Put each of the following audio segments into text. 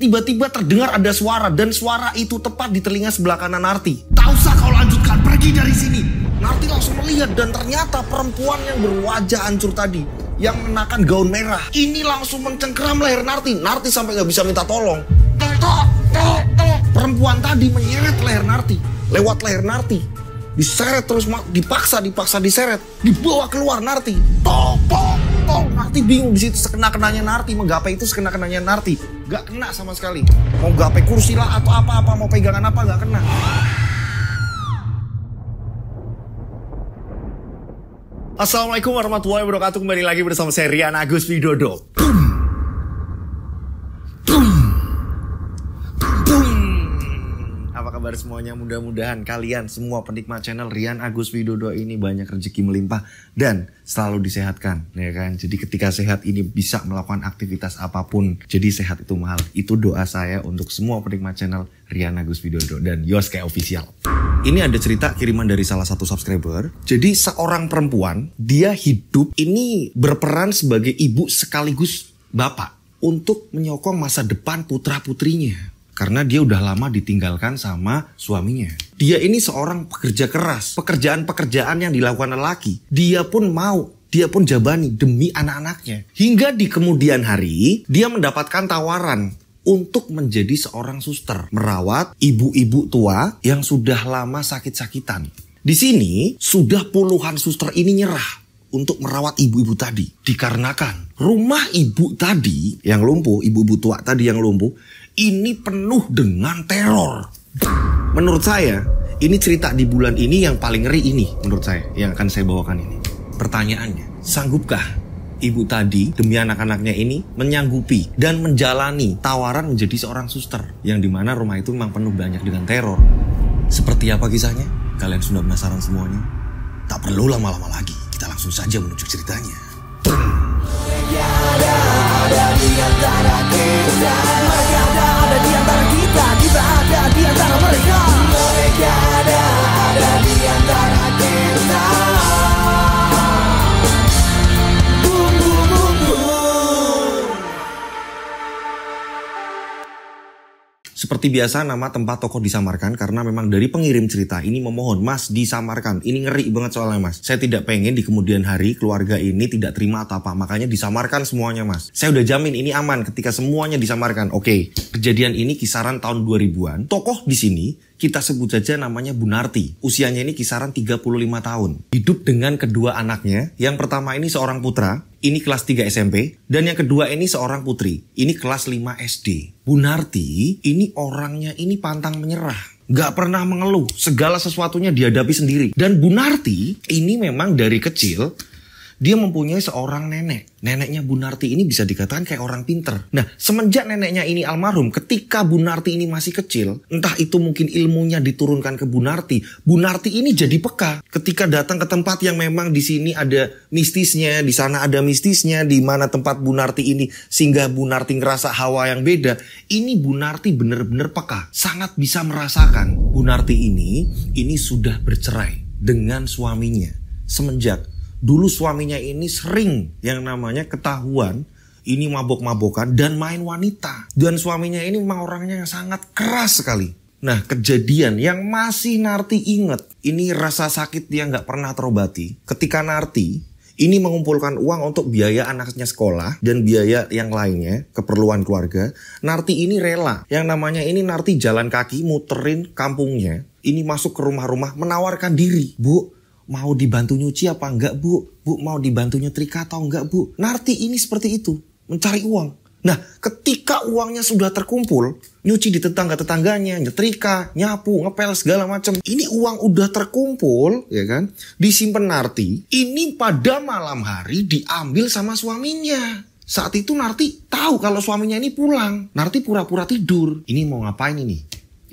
Tiba-tiba terdengar ada suara dan suara itu tepat di telinga sebelah kanan Narti. Tak usah kau lanjutkan, pergi dari sini. Narti langsung melihat dan ternyata perempuan yang berwajah hancur tadi, yang mengenakan gaun merah, ini langsung mencengkeram leher Narti. Narti sampai gak bisa minta tolong. Perempuan tadi menyeret leher Narti, lewat leher Narti. Diseret terus, dipaksa diseret, dibawa keluar Narti. Narti bingung di situ sekena-kenanya Narti, menggapai itu sekena-kenanya Narti. Gak kena sama sekali. Mau gapai kursi lah atau apa-apa, mau pegangan apa gak kena. Assalamualaikum warahmatullahi wabarakatuh. Kembali lagi bersama saya Rian Agus Widodo. Apa kabar semuanya? Mudah-mudahan kalian semua penikmat channel Rian Agus Widodo ini banyak rezeki melimpah dan selalu disehatkan, ya kan? Jadi ketika sehat ini bisa melakukan aktivitas apapun. Jadi sehat itu mahal. Itu doa saya untuk semua penikmat channel Rian Agus Widodo dan Yoske Official. Ini ada cerita kiriman dari salah satu subscriber. Jadi seorang perempuan, dia hidup ini berperan sebagai ibu sekaligus bapak untuk menyokong masa depan putra-putrinya. Karena dia udah lama ditinggalkan sama suaminya. Dia ini seorang pekerja keras. Pekerjaan-pekerjaan yang dilakukan lelaki, dia pun mau, dia pun jabani demi anak-anaknya. Hingga di kemudian hari, dia mendapatkan tawaran untuk menjadi seorang suster. Merawat ibu-ibu tua yang sudah lama sakit-sakitan. Di sini, sudah puluhan suster ini nyerah untuk merawat ibu-ibu tadi. Dikarenakan rumah ibu tadi yang lumpuh, ibu-ibu tua tadi yang lumpuh, ini penuh dengan teror. Menurut saya, ini cerita di bulan ini yang paling ngeri ini menurut saya, yang akan saya bawakan ini. Pertanyaannya, sanggupkah ibu tadi demi anak-anaknya ini menyanggupi dan menjalani tawaran menjadi seorang suster, yang dimana rumah itu memang penuh banyak dengan teror? Seperti apa kisahnya? Kalian sudah penasaran semuanya? Tak perlu lama-lama lagi, kita langsung saja menuju ceritanya. Ada di antara kita, mereka ada di antara kita, kita ada di antara mereka. Mereka ada di antara kita. Boom, boom, boom, boom. Seperti biasa, nama tempat toko disamarkan karena memang dari pengirim cerita ini memohon, Mas, disamarkan. Ini ngeri banget soalnya, Mas. Saya tidak pengen di kemudian hari keluarga ini tidak terima atau apa. Makanya disamarkan semuanya, Mas. Saya udah jamin ini aman ketika semuanya disamarkan. Oke, kejadian ini kisaran tahun 2000-an. Tokoh di sini kita sebut saja namanya Bu Narti. Usianya ini kisaran 35 tahun. Hidup dengan kedua anaknya. Yang pertama ini seorang putra, ini kelas 3 SMP. Dan yang kedua ini seorang putri, ini kelas 5 SD. Bu Narti ini orangnya ini pantang menyerah. Gak pernah mengeluh, segala sesuatunya dihadapi sendiri. Dan Bu Narti ini memang dari kecil dia mempunyai seorang nenek. Neneknya Bu Narti ini bisa dikatakan kayak orang pinter. Nah, semenjak neneknya ini almarhum, ketika Bu Narti ini masih kecil, entah itu mungkin ilmunya diturunkan ke Bu Narti ini jadi peka. Ketika datang ke tempat yang memang di sini ada mistisnya, di sana ada mistisnya, di mana tempat Bu Narti ini sehingga Bu Narti ngerasa hawa yang beda. Ini Bu Narti bener-bener peka, sangat bisa merasakan. Bu Narti ini sudah bercerai dengan suaminya semenjak dulu suaminya ini sering yang namanya ketahuan ini mabok-mabokan dan main wanita. Dan suaminya ini memang orangnya yang sangat keras sekali. Nah, kejadian yang masih Narti inget, ini rasa sakit dia nggak pernah terobati. Ketika Narti ini mengumpulkan uang untuk biaya anaknya sekolah dan biaya yang lainnya, keperluan keluarga, Narti ini rela. Yang namanya ini Narti jalan kaki muterin kampungnya. Ini masuk ke rumah-rumah menawarkan diri. Bu, mau dibantu nyuci apa enggak, Bu? Bu, mau dibantu nyetrika atau enggak, Bu? Narti ini seperti itu, mencari uang. Nah, ketika uangnya sudah terkumpul, nyuci di tetangga-tetangganya, nyetrika, nyapu, ngepel, segala macam. Ini uang udah terkumpul, ya kan? Disimpan Narti. Ini pada malam hari diambil sama suaminya. Saat itu Narti tahu kalau suaminya ini pulang. Narti pura-pura tidur. Ini mau ngapain ini?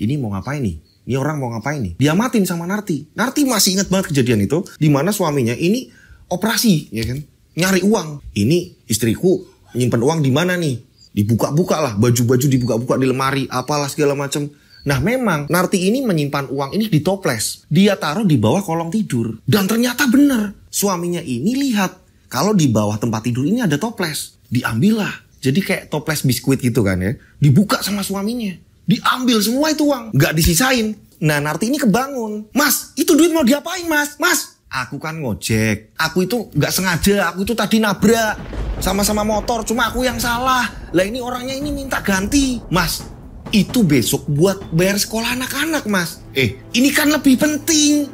Ini mau ngapain nih? Ini orang mau ngapain nih? Dia matiin sama Narti. Narti masih ingat banget kejadian itu. Dimana suaminya ini operasi, ya kan? Nyari uang. Ini istriku nyimpen uang di mana nih? Dibuka-buka lah. Baju-baju dibuka-buka di lemari. Apalah segala macam. Nah, memang Narti ini menyimpan uang ini di toples. Dia taruh di bawah kolong tidur. Dan ternyata benar. Suaminya ini lihat kalau di bawah tempat tidur ini ada toples. Diambillah. Jadi kayak toples biskuit gitu kan ya. Dibuka sama suaminya. Diambil semua itu uang. Nggak disisain. Nah Narti ini kebangun. Mas, itu duit mau diapain mas? Mas, aku kan ngojek. Aku itu nggak sengaja. Aku itu tadi nabrak. Sama-sama motor. Cuma aku yang salah. Lah ini orangnya ini minta ganti. Mas, itu besok buat bayar sekolah anak-anak mas. Ini kan lebih penting.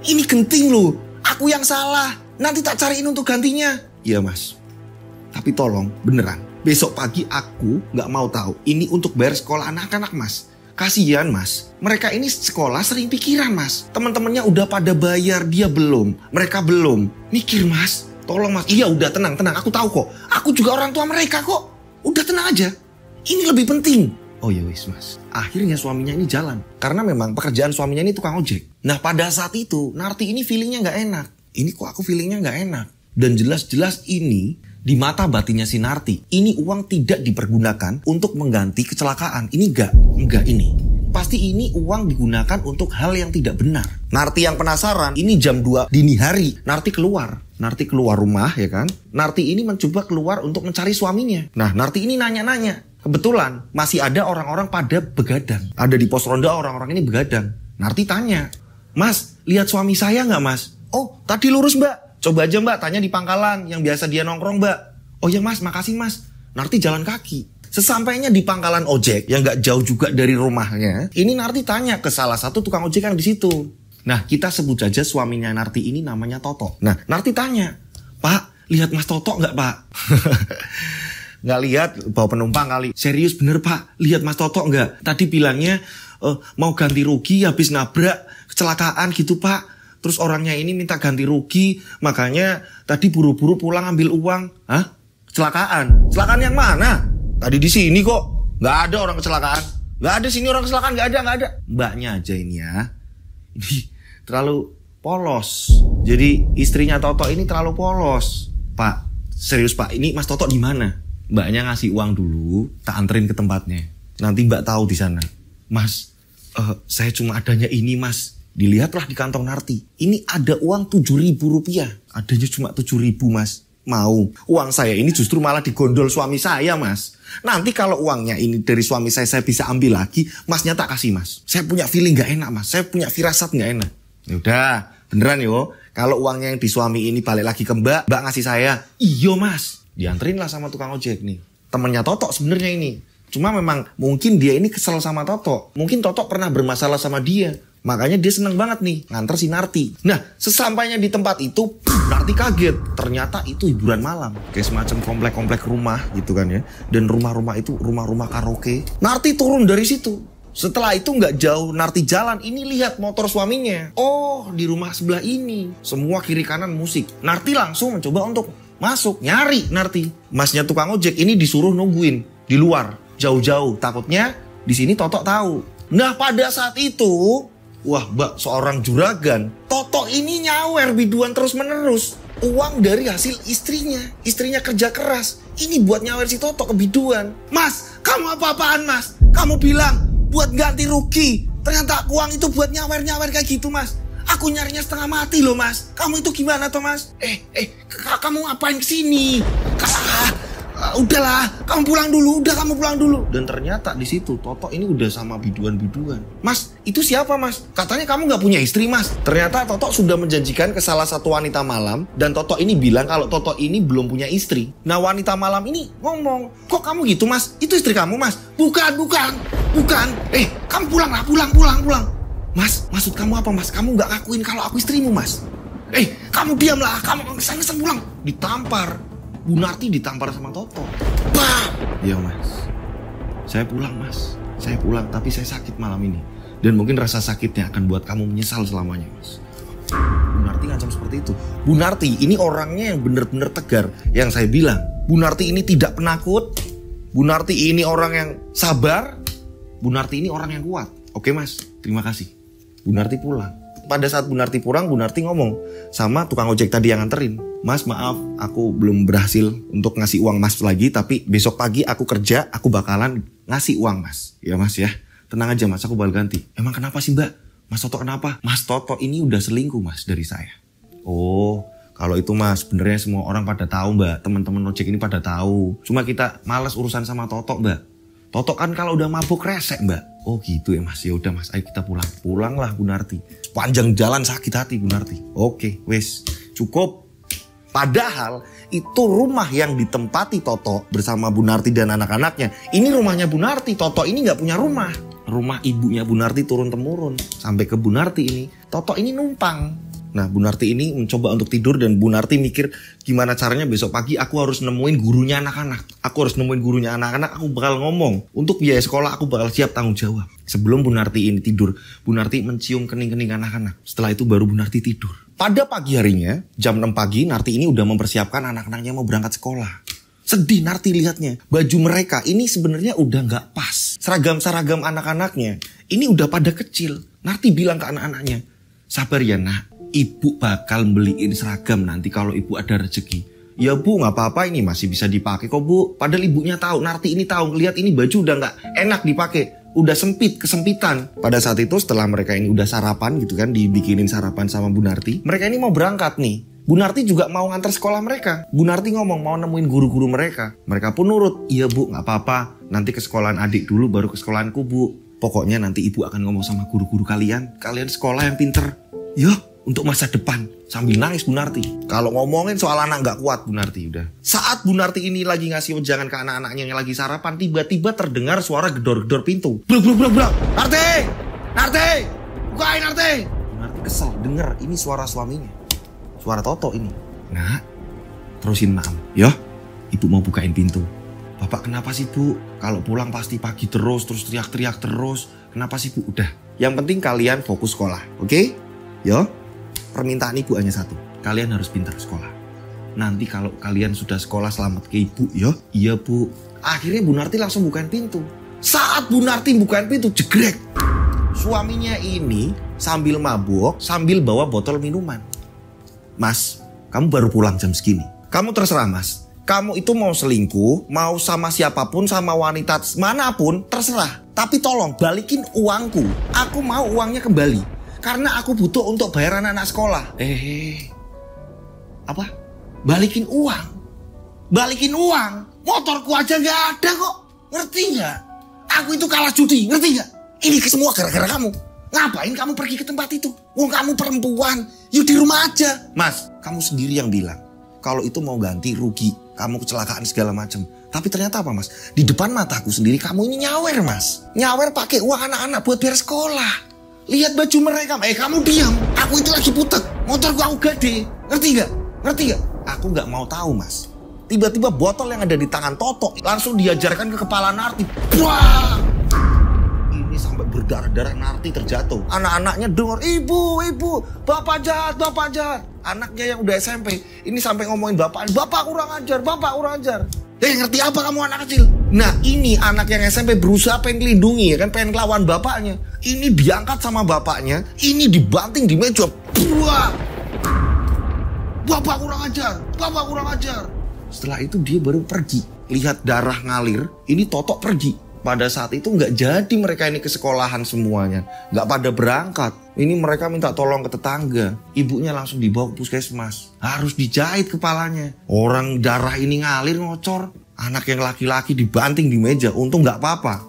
Ini genting loh. Aku yang salah. Nanti tak cariin untuk gantinya. Iya mas. Tapi tolong beneran. Besok pagi aku gak mau tahu. Ini untuk bayar sekolah anak-anak mas. Kasian mas. Mereka ini sekolah sering pikiran mas. Teman-temannya udah pada bayar. Dia belum. Mereka belum. Mikir mas. Tolong mas. Iya udah tenang. Aku tahu kok. Aku juga orang tua mereka kok. Udah tenang aja. Ini lebih penting. Oh ya wis mas. Akhirnya suaminya ini jalan. Karena memang pekerjaan suaminya ini tukang ojek. Nah pada saat itu Narti ini feelingnya gak enak. Ini kok aku feelingnya gak enak. Dan jelas-jelas ini di mata batinnya si Narti, ini uang tidak dipergunakan untuk mengganti kecelakaan. Ini enggak ini. Pasti ini uang digunakan untuk hal yang tidak benar. Narti yang penasaran, ini jam 2 dini hari. Narti keluar rumah ya kan. Narti ini mencoba keluar untuk mencari suaminya. Nah Narti ini nanya-nanya. Kebetulan masih ada orang-orang pada begadang. Ada di pos ronda orang-orang ini begadang. Narti tanya, mas lihat suami saya nggak mas? Oh tadi lurus mbak. Coba aja mbak tanya di pangkalan yang biasa dia nongkrong mbak. Oh ya mas makasih mas. Narti jalan kaki. Sesampainya di pangkalan ojek yang gak jauh juga dari rumahnya. Ini Narti tanya ke salah satu tukang ojek yang di situ. Nah kita sebut saja suaminya Narti ini namanya Toto. Nah Narti tanya. Pak lihat mas Toto gak pak? Gak lihat bawa penumpang kali. Serius bener pak lihat mas Toto gak? Tadi bilangnya mau ganti rugi habis nabrak kecelakaan gitu pak. Terus orangnya ini minta ganti rugi. Makanya tadi buru-buru pulang ambil uang. Hah? Kecelakaan? Kecelakaan yang mana? Tadi di sini kok. Gak ada orang kecelakaan. Gak ada sini orang kecelakaan. Gak ada. Mbaknya aja ini ya. Ini terlalu polos. Jadi istrinya Toto ini terlalu polos. Pak, serius pak. Ini mas Toto di mana? Mbaknya ngasih uang dulu. Tak anterin ke tempatnya. Nanti mbak tahu di sana. Mas, saya cuma adanya ini mas. Dilihatlah di kantong Narti. Ini ada uang 7.000 rupiah. Adanya cuma 7.000 mas. Mau. Uang saya ini justru malah digondol suami saya mas. Nanti kalau uangnya ini dari suami saya bisa ambil lagi. Masnya tak kasih mas. Saya punya feeling gak enak mas. Saya punya firasat gak enak. Yaudah. Beneran yo. Kalau uangnya yang di suami ini balik lagi ke mbak. Mbak ngasih saya. Iyo mas. Dianterin lah sama tukang ojek nih. Temennya Toto sebenarnya ini. Cuma memang mungkin dia ini kesel sama Toto. Mungkin Toto pernah bermasalah sama dia. Makanya dia seneng banget nih nganter si Narti. Nah sesampainya di tempat itu Narti kaget. Ternyata itu hiburan malam. Kayak semacam komplek-komplek rumah gitu kan ya. Dan rumah-rumah itu rumah-rumah karaoke. Narti turun dari situ. Setelah itu gak jauh Narti jalan. Ini lihat motor suaminya. Oh di rumah sebelah ini. Semua kiri kanan musik. Narti langsung mencoba untuk masuk. Nyari Narti. Masnya tukang ojek ini disuruh nungguin di luar. Jauh-jauh. Takutnya di sini Toto tahu. Nah pada saat itu... Wah mbak seorang juragan. Toto ini nyawer biduan terus menerus. Uang dari hasil istrinya. Istrinya kerja keras. Ini buat nyawer si Toto ke biduan. Mas kamu apa-apaan mas? Kamu bilang buat ganti rugi. Ternyata uang itu buat nyawer-nyawer kayak gitu mas. Aku nyarinya setengah mati loh mas. Kamu itu gimana toh mas? Kamu ngapain kesini? Udahlah, kamu pulang dulu. Dan ternyata di situ Toto ini udah sama biduan-biduan. Mas, itu siapa mas? Katanya kamu nggak punya istri mas. Ternyata Toto sudah menjanjikan ke salah satu wanita malam. Dan Toto ini bilang kalau Toto ini belum punya istri. Nah wanita malam ini ngomong, kok kamu gitu mas? Itu istri kamu mas? Bukan. Kamu pulang. Mas, maksud kamu apa mas? Kamu nggak ngakuin kalau aku istrimu mas? Kamu diamlah, kamu kesana pulang. Ditampar. Bu Narti ditampar sama Toto. Bah! Iya mas. Saya pulang tapi saya sakit malam ini. Dan mungkin rasa sakitnya akan buat kamu menyesal selamanya mas. Bu Narti ngancam seperti itu. Bu Narti ini orangnya yang benar-benar tegar. Yang saya bilang. Bu Narti ini tidak penakut. Bu Narti ini orang yang sabar. Bu Narti ini orang yang kuat. Oke mas, terima kasih. Bu Narti pulang. Pada saat Bu Narti pulang, Bu Narti ngomong sama tukang ojek tadi yang nganterin. Mas maaf, aku belum berhasil untuk ngasih uang mas lagi. Tapi besok pagi aku kerja, aku bakalan ngasih uang mas. Ya mas ya, tenang aja mas, aku bakal ganti. Emang kenapa sih mbak? Mas Toto kenapa? Mas Toto ini udah selingkuh mas dari saya. Oh, Kalau itu mas, sebenarnya semua orang pada tahu mbak. Teman-teman ojek ini pada tahu. Cuma kita malas urusan sama Totok mbak. Totok kan kalau udah mabuk resek mbak. Oh gitu ya mas, ya udah mas, ayo kita pulang. Pulanglah Bu Narti. Panjang jalan sakit hati Bu Narti. Oke, wes cukup. Padahal itu rumah yang ditempati Toto bersama Bu Narti dan anak-anaknya. Ini rumahnya Bu Narti. Toto ini nggak punya rumah. Rumah ibunya Bu Narti turun-temurun sampai ke Bu Narti ini. Toto ini numpang. Nah Bu Narti ini mencoba untuk tidur dan Bu Narti mikir gimana caranya besok pagi aku harus nemuin gurunya anak-anak. Aku harus nemuin gurunya anak-anak, aku bakal ngomong. Untuk biaya sekolah aku bakal siap tanggung jawab. Sebelum Bu Narti ini tidur, Bu Narti mencium kening-kening anak-anak. Setelah itu baru Bu Narti tidur. Pada pagi harinya, jam 6 pagi, Narti ini udah mempersiapkan anak-anaknya mau berangkat sekolah. Sedih Narti lihatnya. Baju mereka ini sebenarnya udah gak pas. Seragam-seragam anak-anaknya ini udah pada kecil. Narti bilang ke anak-anaknya, sabar ya nak, ibu bakal beliin seragam nanti kalau ibu ada rezeki. Ya bu, gak apa-apa, ini masih bisa dipakai kok bu. Padahal ibunya tahu, Narti ini tahu, ngelihat ini baju udah gak enak dipakai. Udah sempit, kesempitan. Pada saat itu setelah mereka ini udah sarapan gitu kan, dibikinin sarapan sama Bu Narti, mereka ini mau berangkat nih. Bu Narti juga mau ngantar sekolah mereka. Bu Narti ngomong mau nemuin guru-guru mereka. Mereka pun nurut. Iya bu, gak apa-apa, nanti ke sekolahan adik dulu baru ke sekolahanku bu. Pokoknya nanti ibu akan ngomong sama guru-guru kalian. Kalian sekolah yang pinter ya, untuk masa depan. Sambil nangis Bu Narti. Kalau ngomongin soal anak gak kuat Bu Narti udah. Saat Bu Narti ini lagi ngasih wejangan ke anak-anaknya yang lagi sarapan, tiba-tiba terdengar suara gedor-gedor pintu. Brok brok brok brok. Narti! Narti! Bukain Narti! Bu Narti kesel denger ini suara suaminya. Suara Toto ini. Nah, terusin maam. Ya, ibu mau bukain pintu. Bapak kenapa sih bu? Kalau pulang pasti pagi terus teriak-teriak terus. Kenapa sih bu? Udah. Yang penting kalian fokus sekolah. Oke? Ya. Permintaan ibu hanya satu. Kalian harus pintar sekolah. Nanti kalau kalian sudah sekolah selamat ke ibu ya. Iya bu. Akhirnya Bu Narti langsung bukain pintu. Saat Bu Narti bukain pintu, jegrek. Suaminya ini sambil mabuk, sambil bawa botol minuman. Mas, kamu baru pulang jam segini. Kamu terserah mas. Kamu itu mau selingkuh, mau sama siapapun, sama wanita manapun, terserah. Tapi tolong balikin uangku. Aku mau uangnya kembali. Karena aku butuh untuk bayar anak-anak sekolah. Apa? Balikin uang? Balikin uang? Motorku aja gak ada kok. Ngerti gak? Aku itu kalah judi, ngerti gak? Ini semua gara-gara kamu. Ngapain kamu pergi ke tempat itu? Wong kamu perempuan, yuk di rumah aja. Mas, kamu sendiri yang bilang kalau itu mau ganti rugi, kamu kecelakaan segala macam. Tapi ternyata apa mas? Di depan mataku sendiri kamu ini nyawer mas. Nyawer pakai uang anak-anak buat biar sekolah. Lihat baju mereka, kamu diam. Aku itu lagi putek, motorku aku gede. Ngerti gak? Ngerti gak? Aku gak mau tahu mas. Tiba-tiba botol yang ada di tangan Toto langsung diajarkan ke kepala Narti. Wah! Ini sampai berdarah-darah, Narti terjatuh. Anak-anaknya dengar, ibu, bapak jahat. Anaknya yang udah SMP ini sampai ngomongin bapak kurang ajar. Ngerti apa kamu anak kecil? Nah ini anak yang SMP berusaha pengen lindungi ya kan, pengen ngelawan bapaknya. Ini diangkat sama bapaknya, ini dibanting di meja. Buah! Bapak kurang ajar. Setelah itu dia baru pergi. Lihat darah ngalir, ini Totok pergi. Pada saat itu nggak jadi mereka ini ke sekolahan semuanya. Nggak pada berangkat. Ini mereka minta tolong ke tetangga. Ibunya langsung dibawa ke puskesmas. Harus dijahit kepalanya. Orang darah ini ngalir ngocor. Anak yang laki-laki dibanting di meja. Untung nggak apa-apa.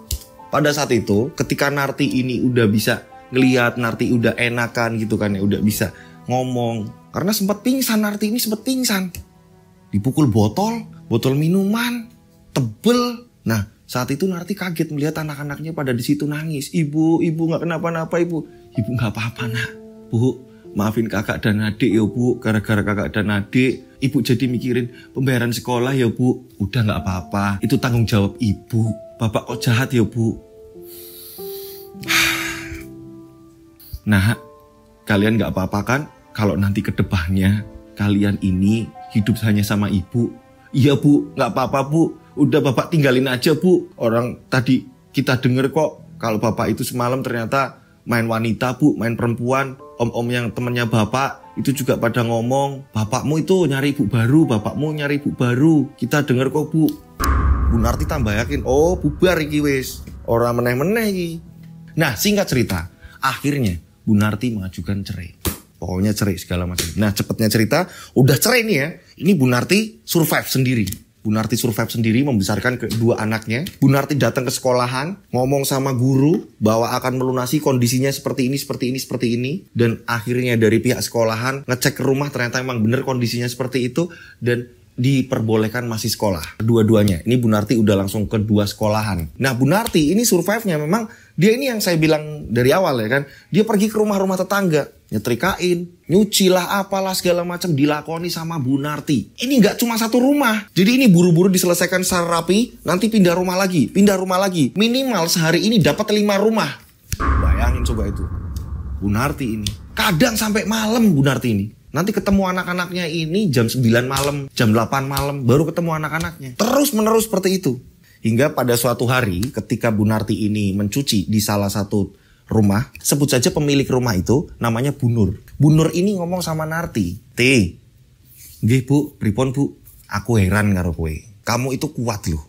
Pada saat itu ketika Narti ini udah bisa ngelihat, Narti udah enakan gitu kan ya. Udah bisa ngomong. Karena sempat pingsan, Narti ini sempat pingsan. Dipukul botol minuman, tebel. Nah saat itu Narti kaget melihat anak-anaknya pada di situ nangis. Ibu nggak kenapa-napa ibu. Ibu nggak apa-apa nak. Bu, maafin kakak dan adik ya bu. Gara-gara kakak dan adik, ibu jadi mikirin pembayaran sekolah ya bu. Udah nggak apa-apa. Itu tanggung jawab ibu. Bapak kok jahat ya bu. Nah, kalian nggak apa-apa kan? Kalau nanti ke depannya kalian ini hidup hanya sama ibu. Iya bu, nggak apa-apa bu. Udah bapak tinggalin aja bu. Orang tadi kita denger kok kalau bapak itu semalam ternyata main wanita bu, main perempuan. Om-om yang temennya bapak itu juga pada ngomong, bapakmu itu nyari ibu baru. Kita denger kok bu. Bu Narti tambah yakin, oh bubar iki wis. Orang meneh-meneh iki. Nah singkat cerita, akhirnya Bu Narti mengajukan cerai. Pokoknya cerai segala macam. Nah cepetnya cerita, udah cerai nih ya. Ini Bu Narti survive sendiri. Bu Narti survive sendiri membesarkan kedua anaknya. Bu Narti datang ke sekolahan, ngomong sama guru bahwa akan melunasi kondisinya seperti ini, seperti ini, seperti ini. Dan akhirnya dari pihak sekolahan ngecek ke rumah ternyata emang bener kondisinya seperti itu. Dan diperbolehkan masih sekolah. Dua-duanya. Ini Bu Narti udah langsung ke dua sekolahan. Nah Bu Narti ini survive-nya memang dia ini yang saya bilang dari awal ya kan. Dia pergi ke rumah-rumah tetangga. Nyetrikain, nyuci lah apalah segala macam dilakoni sama Bu Narti. Ini nggak cuma satu rumah. Jadi ini buru-buru diselesaikan secara rapi, nanti pindah rumah lagi. Minimal sehari ini dapat 5 rumah. Bayangin coba itu. Bu Narti ini. Kadang sampai malam Bu Narti ini. Nanti ketemu anak-anaknya ini jam 9 malam, jam 8 malam, baru ketemu anak-anaknya. Terus menerus seperti itu. Hingga pada suatu hari ketika Bu Narti ini mencuci di salah satu rumah, sebut saja pemilik rumah itu namanya Bu Nur. Bu Nur ini ngomong sama Narti, nggih Bu, pripun Bu? Aku heran karo kowe. Kamu itu kuat loh.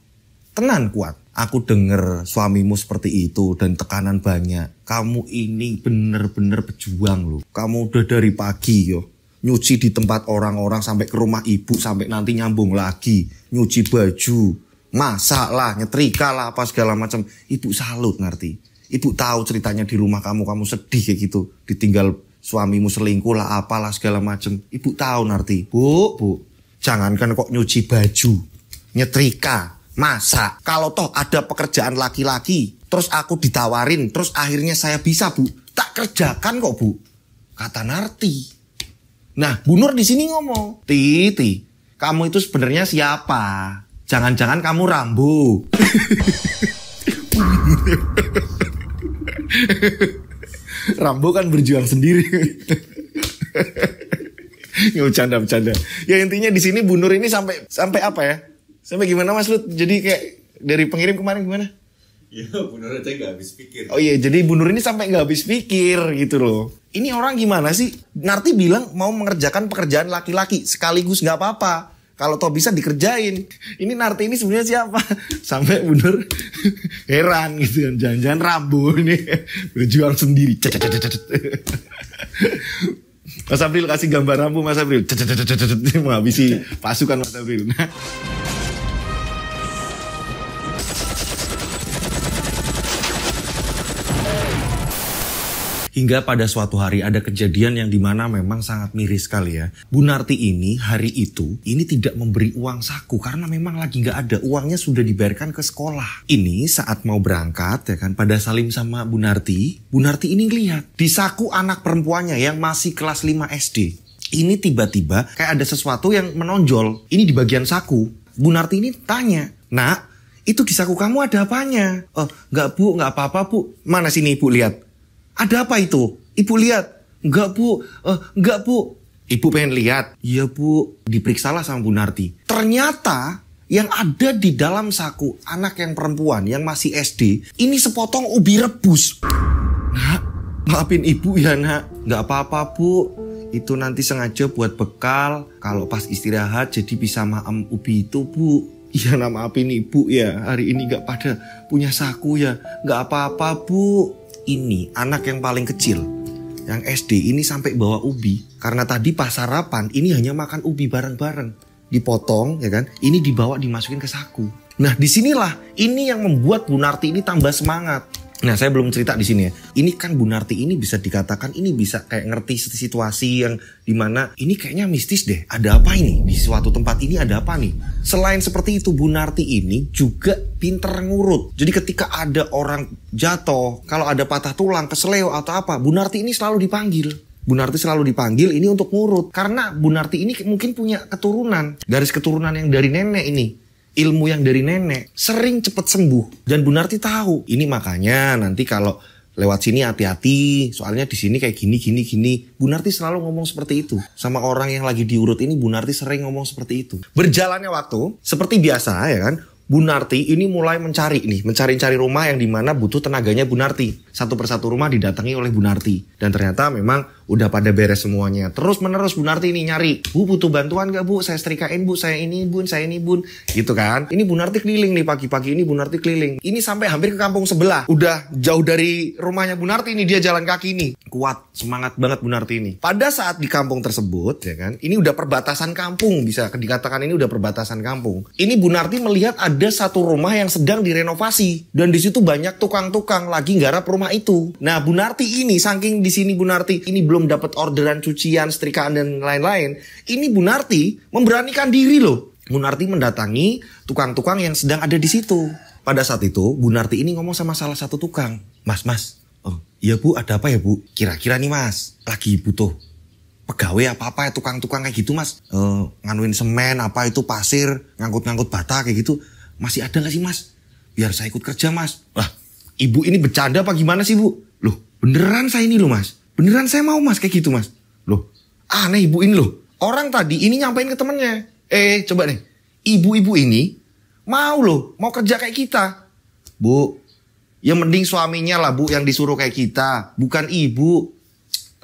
Tenan kuat. Aku denger suamimu seperti itu dan tekanan banyak. Kamu ini bener-bener pejuang loh. Kamu udah dari pagi yo. Nyuci di tempat orang-orang sampai ke rumah ibu, sampai nanti nyambung lagi. Nyuci baju, masak lah, nyetrika lah, apa segala macam. Ibu salut Narti. Ibu tahu ceritanya di rumah kamu sedih kayak gitu. Ditinggal suamimu selingkuh lah apalah segala macem. Ibu tahu Narti. Bu, jangankan kok nyuci baju, nyetrika, masak. Kalau toh ada pekerjaan laki-laki, terus aku ditawarin, terus akhirnya saya bisa Bu, tak kerjakan kok Bu. Kata Narti. Nah Bu Nur di sini ngomong, Titi, kamu itu sebenarnya siapa? Jangan-jangan kamu Rambo. Rambo kan berjuang sendiri. Nggak bercanda. Ya intinya di sini Bu Nur ini sampai apa ya? Sampai gimana Mas Lut? Jadi kayak dari pengirim kemarin gimana? Ya Bu Nur aja nggak habis pikir. Oh iya, jadi Bu Nur ini sampai nggak habis pikir gitu loh. Ini orang gimana sih? Narti bilang mau mengerjakan pekerjaan laki-laki sekaligus nggak apa-apa. Kalau toh bisa dikerjain. Ini Narti ini sebenarnya siapa? Sampai Bu Nur heran gitu kan. Jangan-jangan Rambo ini berjuang sendiri. Mas April kasih gambar Rambo Mas April. Menghabisi pasukan Mas April. Hingga pada suatu hari ada kejadian yang dimana memang sangat miris sekali ya. Bu Narti ini hari itu ini tidak memberi uang saku karena memang lagi nggak ada, uangnya sudah dibayarkan ke sekolah. Ini saat mau berangkat ya kan, pada salim sama Bu Narti ini ngelihat di saku anak perempuannya yang masih kelas 5 SD. Ini tiba-tiba kayak ada sesuatu yang menonjol. Ini di bagian saku. Bu Narti ini tanya, Nak, itu di saku kamu ada apanya? Oh, nggak Bu, nggak apa-apa Bu. Mana sini Ibu lihat. Ada apa itu? Ibu lihat. Enggak Bu, enggak Bu. Ibu pengen lihat. Iya Bu, diperiksalah sama Bu Narti. Ternyata yang ada di dalam saku anak yang perempuan yang masih SD, ini sepotong ubi rebus. Nak, maafin Ibu ya Nak. Enggak apa-apa Bu. Itu nanti sengaja buat bekal. Kalau pas istirahat jadi bisa maem ubi itu Bu. Iya Nak, maafin Ibu ya. Hari ini enggak pada punya saku ya. Enggak apa-apa Bu. Ini anak yang paling kecil, yang SD ini sampai bawa ubi. Karena tadi pas sarapan ini hanya makan ubi bareng-bareng. Dipotong ya kan, ini dibawa dimasukin ke saku. Nah disinilah ini yang membuat Bu Narti ini tambah semangat. Nah saya belum cerita di sini ya. Ini kan Bu Narti ini bisa dikatakan ini bisa kayak ngerti situasi yang dimana ini kayaknya mistis deh. Ada apa ini? Di suatu tempat ini ada apa nih? Selain seperti itu Bu Narti ini juga pinter ngurut. Jadi ketika ada orang jatuh, kalau ada patah tulang, keseleo atau apa, Bu Narti ini selalu dipanggil. Bu Narti selalu dipanggil ini untuk ngurut. Karena Bu Narti ini mungkin punya keturunan. Garis keturunan yang dari nenek ini. Ilmu yang dari nenek sering cepat sembuh dan Bu Narti tahu. Ini makanya nanti kalau lewat sini hati-hati, soalnya di sini kayak gini. Bu Narti selalu ngomong seperti itu. Sama orang yang lagi diurut ini Bu Narti sering ngomong seperti itu. Berjalannya waktu, seperti biasa ya kan, Bu Narti ini mulai mencari rumah yang dimana butuh tenaganya Bu Narti. satu persatu rumah didatangi oleh Bu Narti. Dan ternyata memang udah pada beres semuanya. Terus menerus Bu Narti ini nyari, Bu butuh bantuan gak Bu? Saya setrikain Bu, saya ini Bun, saya ini Bun. Gitu kan. Ini Bu Narti keliling nih pagi-pagi ini Bu Narti keliling. Ini sampai hampir ke kampung sebelah. Udah jauh dari rumahnya Bu Narti ini, dia jalan kaki nih. Kuat, semangat banget Bu Narti ini. Pada saat di kampung tersebut ya kan, ini udah perbatasan kampung, bisa dikatakan ini udah perbatasan kampung. Ini Bu Narti melihat ada satu rumah yang sedang direnovasi dan di situ banyak tukang-tukang lagi garap rumah itu. Nah, Bu Narti ini saking di sini Bu Narti ini belum dapat orderan cucian, setrikaan dan lain-lain. Ini Bu Narti memberanikan diri loh. Bu Narti mendatangi tukang-tukang yang sedang ada di situ. Pada saat itu Bu Narti ini ngomong sama salah satu tukang. Mas. Oh, iya Bu, ada apa ya Bu? Kira-kira nih Mas, lagi butuh pegawai apa-apa ya tukang-tukang kayak gitu Mas. Nganuin semen apa itu pasir, ngangkut-ngangkut bata kayak gitu. Masih ada gak sih Mas? Biar saya ikut kerja Mas. Wah, Ibu ini bercanda apa gimana sih Bu? Loh, beneran saya ini loh Mas. Beneran saya mau Mas kayak gitu Mas. Loh, aneh Ibu ini loh. Orang tadi ini nyampein ke temennya. Coba nih. Ibu-ibu ini mau loh, mau kerja kayak kita. Bu, ya mending suaminya lah Bu yang disuruh kayak kita. Bukan Ibu.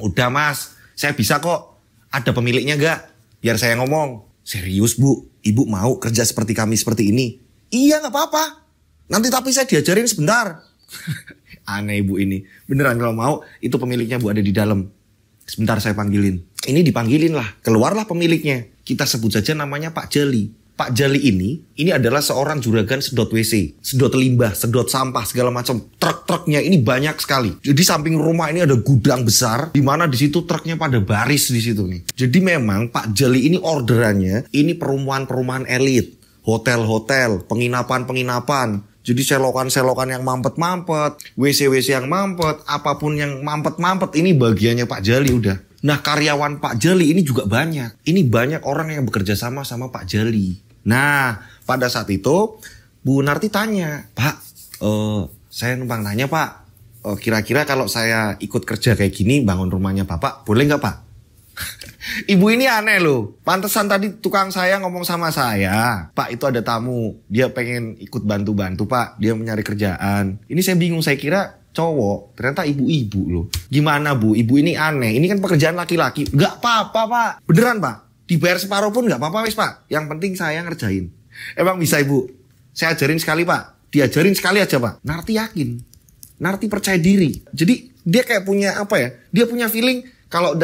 Udah Mas, saya bisa kok. Ada pemiliknya gak? Biar saya ngomong. Serius Bu, Ibu mau kerja seperti kami seperti ini? Iya gak apa-apa. Nanti tapi saya diajarin sebentar. Aneh Ibu ini. Beneran kalau mau, itu pemiliknya Bu ada di dalam. Sebentar saya panggilin. Ini dipanggilin lah. Keluarlah pemiliknya. Kita sebut saja namanya Pak Jali. Pak Jali ini adalah seorang juragan sedot WC. Sedot limbah, sedot sampah, segala macam. Truk-truknya ini banyak sekali. Jadi samping rumah ini ada gudang besar. Di mana di situ truknya pada baris di situ nih. Jadi memang Pak Jali ini orderannya, ini perumahan-perumahan elit. Hotel-hotel, penginapan-penginapan. Jadi selokan-selokan yang mampet-mampet, WC-WC yang mampet, apapun yang mampet-mampet, ini bagiannya Pak Jali udah. Nah, karyawan Pak Jali ini juga banyak. Ini banyak orang yang bekerja sama Pak Jali. Nah, pada saat itu Bu Narti tanya, Pak, saya numpang nanya Pak, kira-kira kalau saya ikut kerja kayak gini, bangun rumahnya Bapak, boleh nggak Pak? Ibu ini aneh loh. Pantesan tadi tukang saya ngomong sama saya, Pak itu ada tamu, dia pengen ikut bantu-bantu Pak, dia mencari kerjaan. Ini saya bingung, saya kira cowok, ternyata ibu-ibu loh. Gimana Bu, ibu ini aneh, ini kan pekerjaan laki-laki. Gak apa-apa Pak, beneran Pak, dibayar separuh pun gak apa-apa wis Pak, yang penting saya ngerjain. Emang bisa Ibu? Saya ajarin sekali Pak, diajarin sekali aja Pak. Narti yakin, Narti percaya diri. Jadi dia kayak punya apa ya, dia punya feeling kalau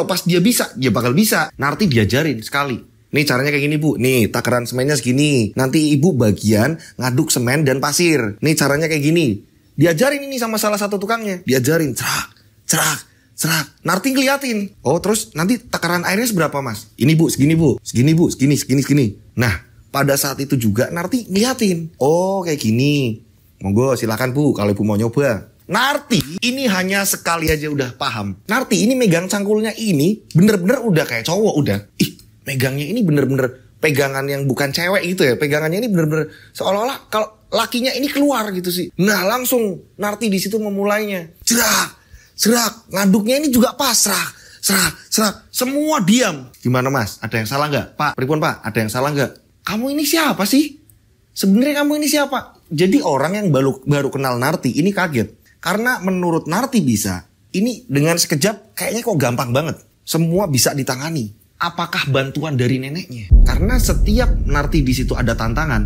pas dia bisa, dia bakal bisa. Narti diajarin sekali. Nih caranya kayak gini Bu. Nih takaran semennya segini. Nanti Ibu bagian ngaduk semen dan pasir. Nih caranya kayak gini. Diajarin ini sama salah satu tukangnya. Diajarin. Cerak. Narti ngeliatin. Oh terus nanti takaran airnya seberapa Mas? Ini Bu, segini Bu. Segini Bu, segini. Nah pada saat itu juga Narti ngeliatin. Oh kayak gini. Monggo silakan Bu kalau Ibu mau nyoba. Narti ini hanya sekali aja udah paham. Narti ini megang cangkulnya ini bener-bener udah kayak cowok udah. Megangnya ini bener-bener pegangan yang bukan cewek gitu ya. Pegangannya ini bener-bener seolah-olah kalau lakinya ini keluar gitu sih. Nah langsung Narti di situ memulainya. Serak. Ngaduknya ini juga pas. Serak. Semua diam. Gimana Mas? Ada yang salah nggak? Pak, pripun Pak? Ada yang salah nggak? Kamu ini siapa sih? Sebenarnya kamu ini siapa? Jadi orang yang baru kenal Narti ini kaget. Karena menurut Narti bisa, ini dengan sekejap kayaknya kok gampang banget. Semua bisa ditangani. Apakah bantuan dari neneknya? Karena setiap Narti di situ ada tantangan,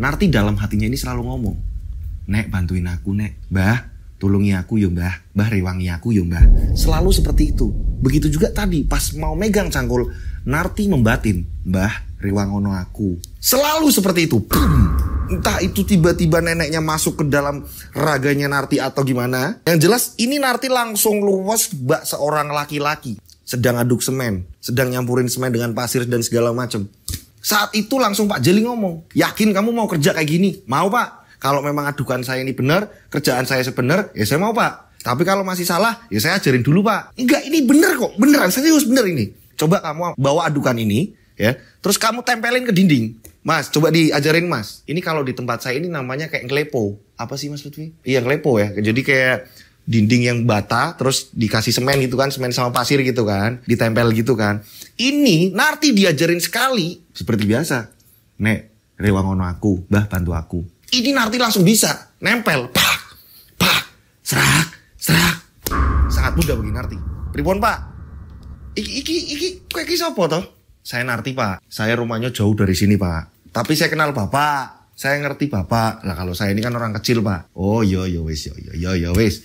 Narti dalam hatinya ini selalu ngomong, Nek bantuin aku Nek, Mbah tulungi aku yo Mbah, Mbah rewangi aku yo Mbah. Selalu seperti itu. Begitu juga tadi pas mau megang cangkul, Narti membatin, Mbah rewangono aku. Selalu seperti itu. Entah itu tiba-tiba neneknya masuk ke dalam raganya Narti atau gimana. Yang jelas ini Narti langsung luwes bak seorang laki-laki. Sedang aduk semen, sedang nyampurin semen dengan pasir dan segala macam. Saat itu langsung Pak Jali ngomong, yakin kamu mau kerja kayak gini? Mau Pak. Kalau memang adukan saya ini benar, kerjaan saya sebenar, ya saya mau Pak. Tapi kalau masih salah, ya saya ajarin dulu Pak. Enggak, ini bener kok, beneran, serius bener ini. Coba kamu bawa adukan ini, ya, terus kamu tempelin ke dinding. Mas, coba diajarin Mas. Ini kalau di tempat saya ini namanya kayak ngelepo. Apa sih Mas Lutfi? Iya ngelepo ya. Jadi kayak dinding yang bata, terus dikasih semen gitu kan, semen sama pasir gitu kan, ditempel gitu kan. Ini Narti diajarin sekali, seperti biasa. Nek, rewangono aku, Mbah bantu aku. Ini Narti langsung bisa, nempel, pak, serak. Bunda begini Narti. Pripun Pak? Iki sapa toh? Saya Narti Pak. Saya rumahnya jauh dari sini Pak. Tapi saya kenal Bapak. Saya ngerti Bapak. Lah kalau saya ini kan orang kecil Pak. Oh yo wis.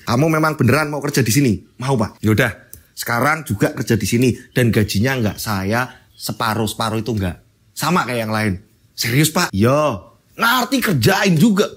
Kamu memang beneran mau kerja di sini? Mau Pak? Yaudah. Sekarang juga kerja di sini dan gajinya enggak saya separuh itu enggak. Sama kayak yang lain. Serius Pak? Yo. Narti kerjain juga.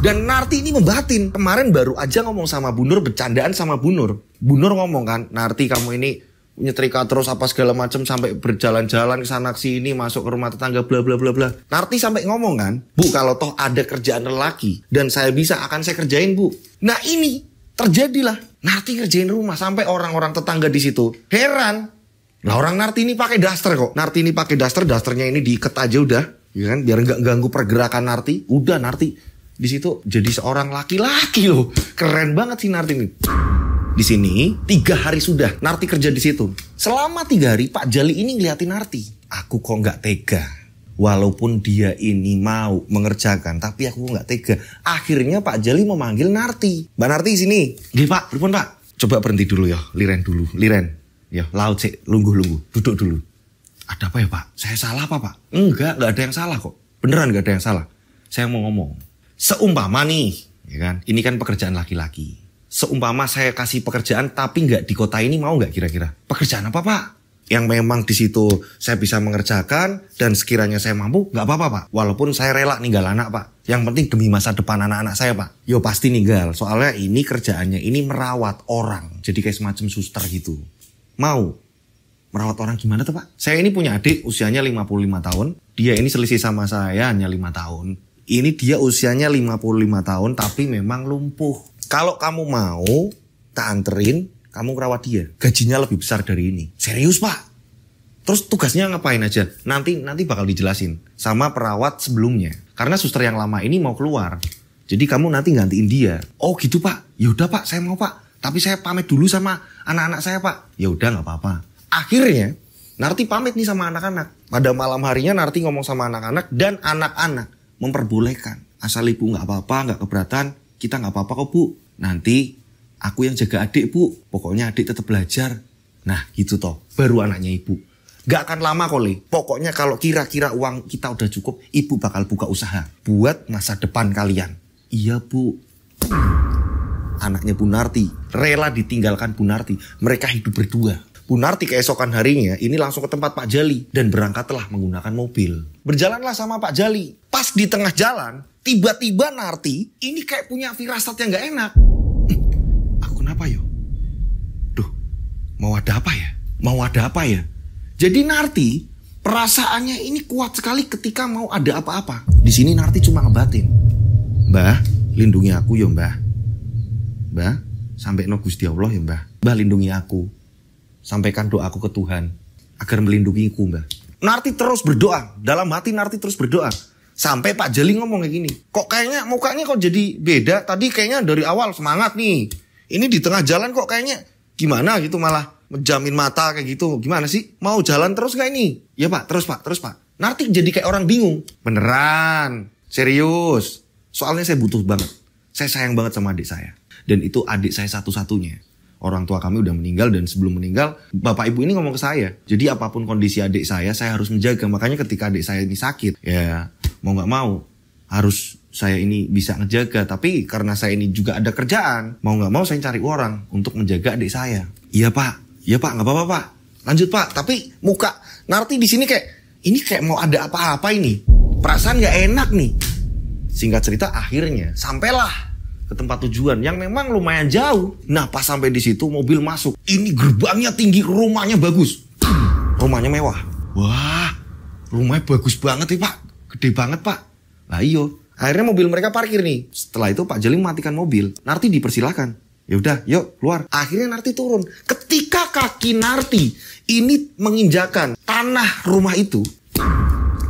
Dan Narti ini membatin. Kemarin baru aja ngomong sama Bu Nur, bercandaan sama Bu Nur. Bu Nur ngomong kan, Narti kamu ini nyetrika terus apa segala macam sampai berjalan-jalan ke sana ke sini, masuk ke rumah tetangga bla bla bla bla. Narti sampai ngomong kan, Bu kalau toh ada kerjaan lelaki dan saya bisa akan saya kerjain Bu. Nah ini terjadilah. Narti ngerjain rumah sampai orang-orang tetangga di situ heran. Lah orang Narti ini pakai daster kok. Narti ini pakai daster, dasternya ini diikat aja udah, ya kan? Biar nggak ganggu pergerakan Narti. Udah Narti di situ jadi seorang laki-laki loh. Keren banget sih Narti ini. Di sini 3 hari sudah Narti kerja di situ. Selama 3 hari Pak Jali ini ngeliatin Narti. Aku kok nggak tega. Walaupun dia ini mau mengerjakan, tapi aku nggak tega. Akhirnya Pak Jali memanggil Narti. Mbak Narti sini. Nggih Pak, pripun Pak? Coba berhenti dulu ya, liren dulu, liren. Ya, laut sih, lungguh, duduk dulu. Ada apa ya Pak? Saya salah apa Pak? Enggak ada yang salah kok. Beneran nggak ada yang salah. Saya mau ngomong. Seumpama nih, ya kan? Ini kan pekerjaan laki-laki. Seumpama saya kasih pekerjaan tapi nggak di kota ini, mau nggak kira-kira? Pekerjaan apa Pak? Yang memang di situ saya bisa mengerjakan dan sekiranya saya mampu, nggak apa-apa Pak. Walaupun saya rela ninggal anak Pak. Yang penting demi masa depan anak-anak saya Pak. Yo pasti ninggal. Soalnya ini kerjaannya ini merawat orang. Jadi kayak semacam suster gitu. Mau merawat orang gimana tuh Pak? Saya ini punya adik usianya 55 tahun. Dia ini selisih sama saya hanya 5 tahun. Ini dia usianya 55 tahun tapi memang lumpuh. Kalau kamu mau, tak anterin, kamu ngerawat dia. Gajinya lebih besar dari ini. Serius Pak? Terus tugasnya ngapain aja? Nanti bakal dijelasin sama perawat sebelumnya. Karena suster yang lama ini mau keluar. Jadi kamu nanti gantiin dia. Oh gitu Pak? Yaudah Pak, saya mau Pak. Tapi saya pamit dulu sama anak-anak saya Pak. Ya udah nggak apa-apa. Akhirnya Narti pamit nih sama anak-anak. Pada malam harinya Narti ngomong sama anak-anak dan anak-anak memperbolehkan. Asal ibu nggak apa-apa, nggak keberatan, kita nggak apa-apa kok Bu. Nanti aku yang jaga adik Bu. Pokoknya adik tetap belajar. Nah gitu toh. Baru anaknya ibu. Gak akan lama kok Le. Pokoknya kalau kira-kira uang kita udah cukup, ibu bakal buka usaha buat masa depan kalian. Iya Bu. Anaknya Bu Narti rela ditinggalkan Bu Narti. Mereka hidup berdua. Bu Narti keesokan harinya ini langsung ke tempat Pak Jali dan berangkatlah menggunakan mobil. Berjalanlah sama Pak Jali. Pas di tengah jalan, tiba-tiba Narti ini kayak punya firasat yang gak enak. Aku kenapa yo? Duh, mau ada apa ya? Mau ada apa ya? Jadi Narti perasaannya ini kuat sekali ketika mau ada apa-apa. Di sini Narti cuma ngebatin. Mbah, lindungi aku yo Mbah. Mbah, sampai no Gusti Allah ya Mbah. Mbah lindungi aku. Sampaikan doaku ke Tuhan agar melindungiku Mbah. Narti terus berdoa. Dalam hati Narti terus berdoa. Sampai Pak Jali ngomong kayak gini. Kok kayaknya mukanya kok jadi beda. Tadi kayaknya dari awal semangat nih. Ini di tengah jalan kok kayaknya gimana gitu malah menjamin mata kayak gitu. Gimana sih? Mau jalan terus gak ini? Ya Pak, terus Pak. Narti jadi kayak orang bingung. Beneran. Serius. Soalnya saya butuh banget. Saya sayang banget sama adik saya. Dan itu adik saya satu-satunya. Orang tua kami udah meninggal dan sebelum meninggal, bapak ibu ini ngomong ke saya. Jadi apapun kondisi adik saya harus menjaga. Makanya ketika adik saya ini sakit, ya mau gak mau harus saya ini bisa ngejaga. Tapi karena saya ini juga ada kerjaan, mau gak mau saya cari orang untuk menjaga adik saya. Iya Pak, gak apa-apa Pak. Lanjut Pak, tapi muka Narti di sini kayak mau ada apa-apa ini. Perasaan gak enak nih. Singkat cerita akhirnya sampailah ke tempat tujuan yang memang lumayan jauh. Nah pas sampai di situ mobil masuk. Ini gerbangnya tinggi, rumahnya bagus. Rumahnya mewah. Wah, rumahnya bagus banget nih Pak. Gede banget Pak. Lah iyo. Akhirnya mobil mereka parkir nih. Setelah itu Pak Jali mematikan mobil. Narti dipersilakan. Ya udah, yuk keluar. Akhirnya Narti turun. Ketika kaki Narti ini menginjakan tanah rumah itu,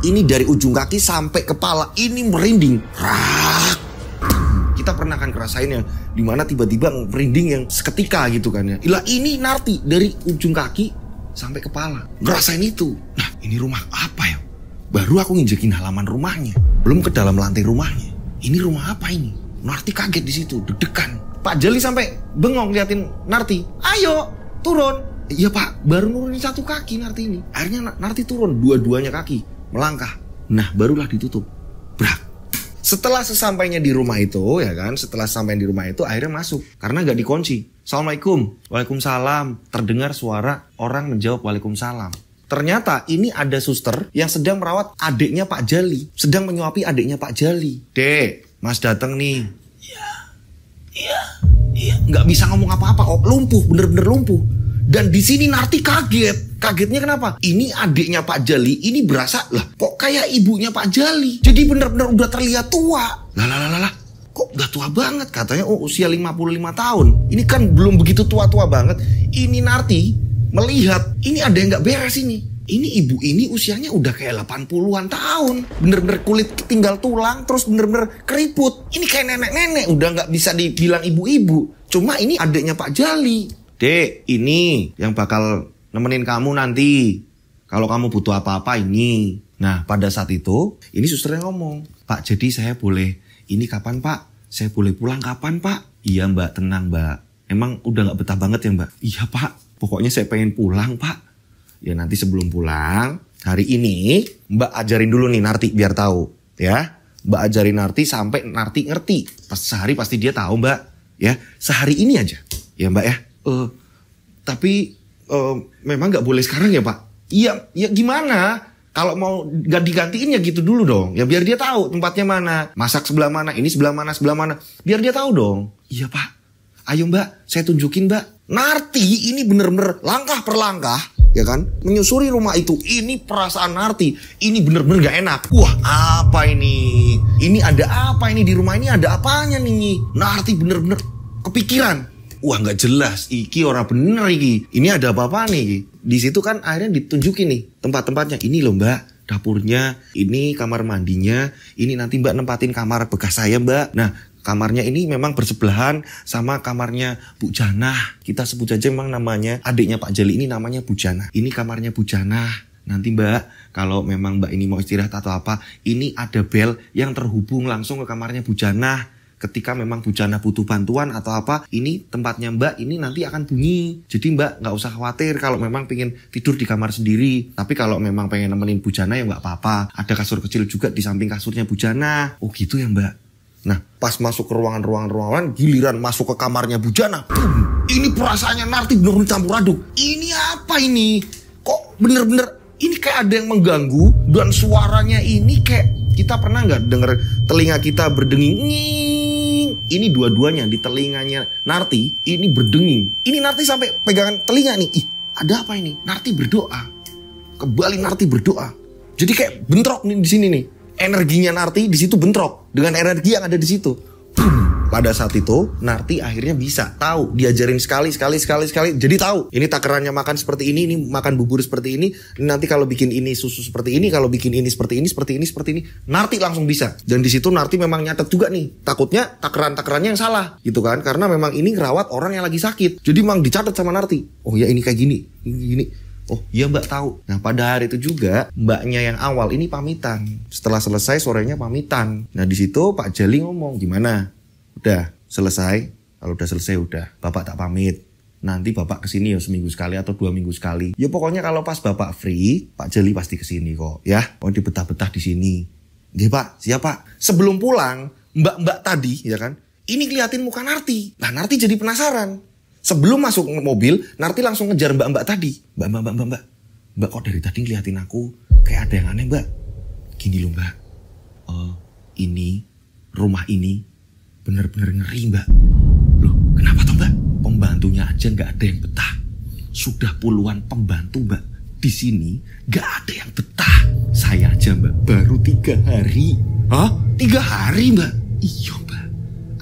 ini dari ujung kaki sampai kepala ini merinding. Rak. Kita pernah kan ngerasain yang dimana tiba-tiba merinding yang seketika gitu kan ya. Ilah ini Narti dari ujung kaki sampai kepala ngerasain itu. Nah ini rumah apa ya? Baru aku nginjekin halaman rumahnya, belum ke dalam lantai rumahnya. Ini rumah apa ini? Narti kaget di situ, deg-degan. Pak Jali sampai bengong liatin Narti. Ayo, turun. Iya Pak, baru nurunin 1 kaki Narti ini. Akhirnya Narti turun, dua-duanya kaki, melangkah. Nah, barulah ditutup. Brak. Setelah sesampainya di rumah itu, ya kan, setelah sampai di rumah itu, akhirnya masuk. Karena gak dikunci. Assalamualaikum. Waalaikumsalam. Terdengar suara orang menjawab waalaikumsalam. Ternyata ini ada suster yang sedang merawat adiknya Pak Jali. Sedang menyuapi adiknya Pak Jali. Dek, Mas datang nih. Iya. Nggak bisa ngomong apa-apa kok. Lumpuh, bener-bener lumpuh. Dan di sini Narti kaget. Kagetnya kenapa? Ini adiknya Pak Jali. Ini berasa, lah kok kayak ibunya Pak Jali. Jadi bener-bener udah terlihat tua. Lah. Kok udah tua banget? Katanya usia 55 tahun. Ini kan belum begitu tua-tua banget. Ini Narti melihat ini ada yang nggak beres ini. Ini ibu ini usianya udah kayak 80-an tahun. Bener-bener kulit tinggal tulang, terus bener-bener keriput. Ini kayak nenek-nenek, udah nggak bisa dibilang ibu-ibu. Cuma ini adiknya Pak Jali. Dek, ini yang bakal nemenin kamu nanti. Kalau kamu butuh apa-apa ini. Nah, pada saat itu, ini susternya ngomong, Pak, jadi saya boleh, ini kapan Pak? Saya boleh pulang kapan Pak? Iya Mbak, tenang Mbak. Emang udah gak betah banget ya Mbak? Iya Pak, pokoknya saya pengen pulang Pak. Ya nanti sebelum pulang, hari ini Mbak ajarin dulu nih Narti biar tahu. Ya, Mbak ajarin Narti sampai Narti ngerti. Pas sehari pasti dia tahu Mbak. Ya, sehari ini aja. Ya Mbak ya. Tapi memang gak boleh sekarang ya Pak? Iya, ya gimana? Kalau mau digantiin ya gitu dulu dong. Ya biar dia tahu tempatnya mana. Masak sebelah mana, ini sebelah mana. Biar dia tahu dong. Iya Pak. Ayo Mbak, saya tunjukin Mbak. Narti ini bener-bener langkah per langkah, ya kan, menyusuri rumah itu. Ini perasaan Narti, ini bener-bener gak enak. Wah, apa ini? Ini ada apa ini di rumah ini? Ada apanya nih? Narti bener-bener kepikiran. Wah, gak jelas. Iki orang bener iki. Ini ada apa-apa nih? Di situ kan akhirnya ditunjukin nih tempat-tempatnya. Ini loh Mbak, dapurnya. Ini kamar mandinya. Ini nanti Mbak nempatin kamar bekas saya Mbak. Nah, kamarnya ini memang bersebelahan sama kamarnya Bu Janah. Kita sebut aja memang namanya adiknya Pak Jali ini namanya Bu Janah. Ini kamarnya Bu Janah. Nanti Mbak, kalau memang Mbak ini mau istirahat atau apa, ini ada bel yang terhubung langsung ke kamarnya Bu Janah. Ketika memang Bu Janah butuh bantuan atau apa, ini tempatnya Mbak ini nanti akan bunyi. Jadi Mbak nggak usah khawatir kalau memang pengen tidur di kamar sendiri. Tapi kalau memang pengen nemenin Bu Janah ya nggak apa-apa. Ada kasur kecil juga di samping kasurnya Bu Janah. Oh gitu ya Mbak. Nah, pas masuk ke ruangan, giliran masuk ke kamarnya Bu Janah. Ini perasaannya Narti bener-bener campur aduk. Ini apa ini? Kok bener-bener ini kayak ada yang mengganggu. Dan suaranya ini kayak, kita pernah nggak denger telinga kita berdenging? Ini dua-duanya di telinganya Narti, ini berdenging. Ini Narti sampai pegangan telinga nih. Ih, ada apa ini? Narti berdoa. Kembali Narti berdoa. Jadi kayak bentrok nih di sini nih. Energinya Narti di situ bentrok dengan energi yang ada di situ. Pada saat itu Narti akhirnya bisa tahu, diajarin sekali. Jadi tahu, ini takarannya makan seperti ini makan bubur seperti ini. Nanti kalau bikin ini susu seperti ini, kalau bikin ini seperti ini. Narti langsung bisa. Dan di situ Narti memang nyatet juga nih. Takutnya takarannya yang salah, gitu kan? Karena memang ini ngerawat orang yang lagi sakit. Jadi memang dicatat sama Narti. Oh ya ini kayak gini, gini. Oh iya Mbak tahu. Nah pada hari itu juga mbaknya yang awal ini pamitan. Setelah selesai sorenya pamitan. Nah di situ Pak Jali ngomong, gimana? Udah selesai? Kalau udah selesai udah. Bapak tak pamit. Nanti Bapak kesini ya seminggu sekali atau 2 minggu sekali. Ya pokoknya kalau pas Bapak free, Pak Jali pasti kesini kok. Ya, mau dibetah-betah di sini. Nggih Pak, siap Pak. Sebelum pulang, mbak-mbak tadi, ya kan? Ini ngeliatin muka Narti. Nah Narti jadi penasaran. Sebelum masuk mobil, Narti langsung ngejar mbak-mbak tadi. Mbak kok dari tadi ngeliatin aku kayak ada yang aneh Mbak. Gini loh Mbak. Ini, rumah ini bener-bener ngeri Mbak. Loh kenapa toh Mbak? Pembantunya aja gak ada yang betah. Sudah puluhan pembantu Mbak. Di sini gak ada yang betah. Saya aja Mbak baru 3 hari. Hah? 3 hari Mbak? Iya Mbak.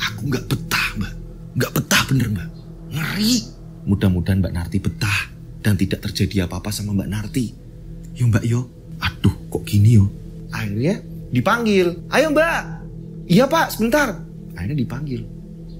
Aku gak betah Mbak. Gak betah bener Mbak. Ngeri. Mudah-mudahan Mbak Narti betah dan tidak terjadi apa-apa sama Mbak Narti. Yo Mbak yo. Aduh kok gini yo. Akhirnya dipanggil. Ayo Mbak. Iya Pak sebentar. Akhirnya dipanggil.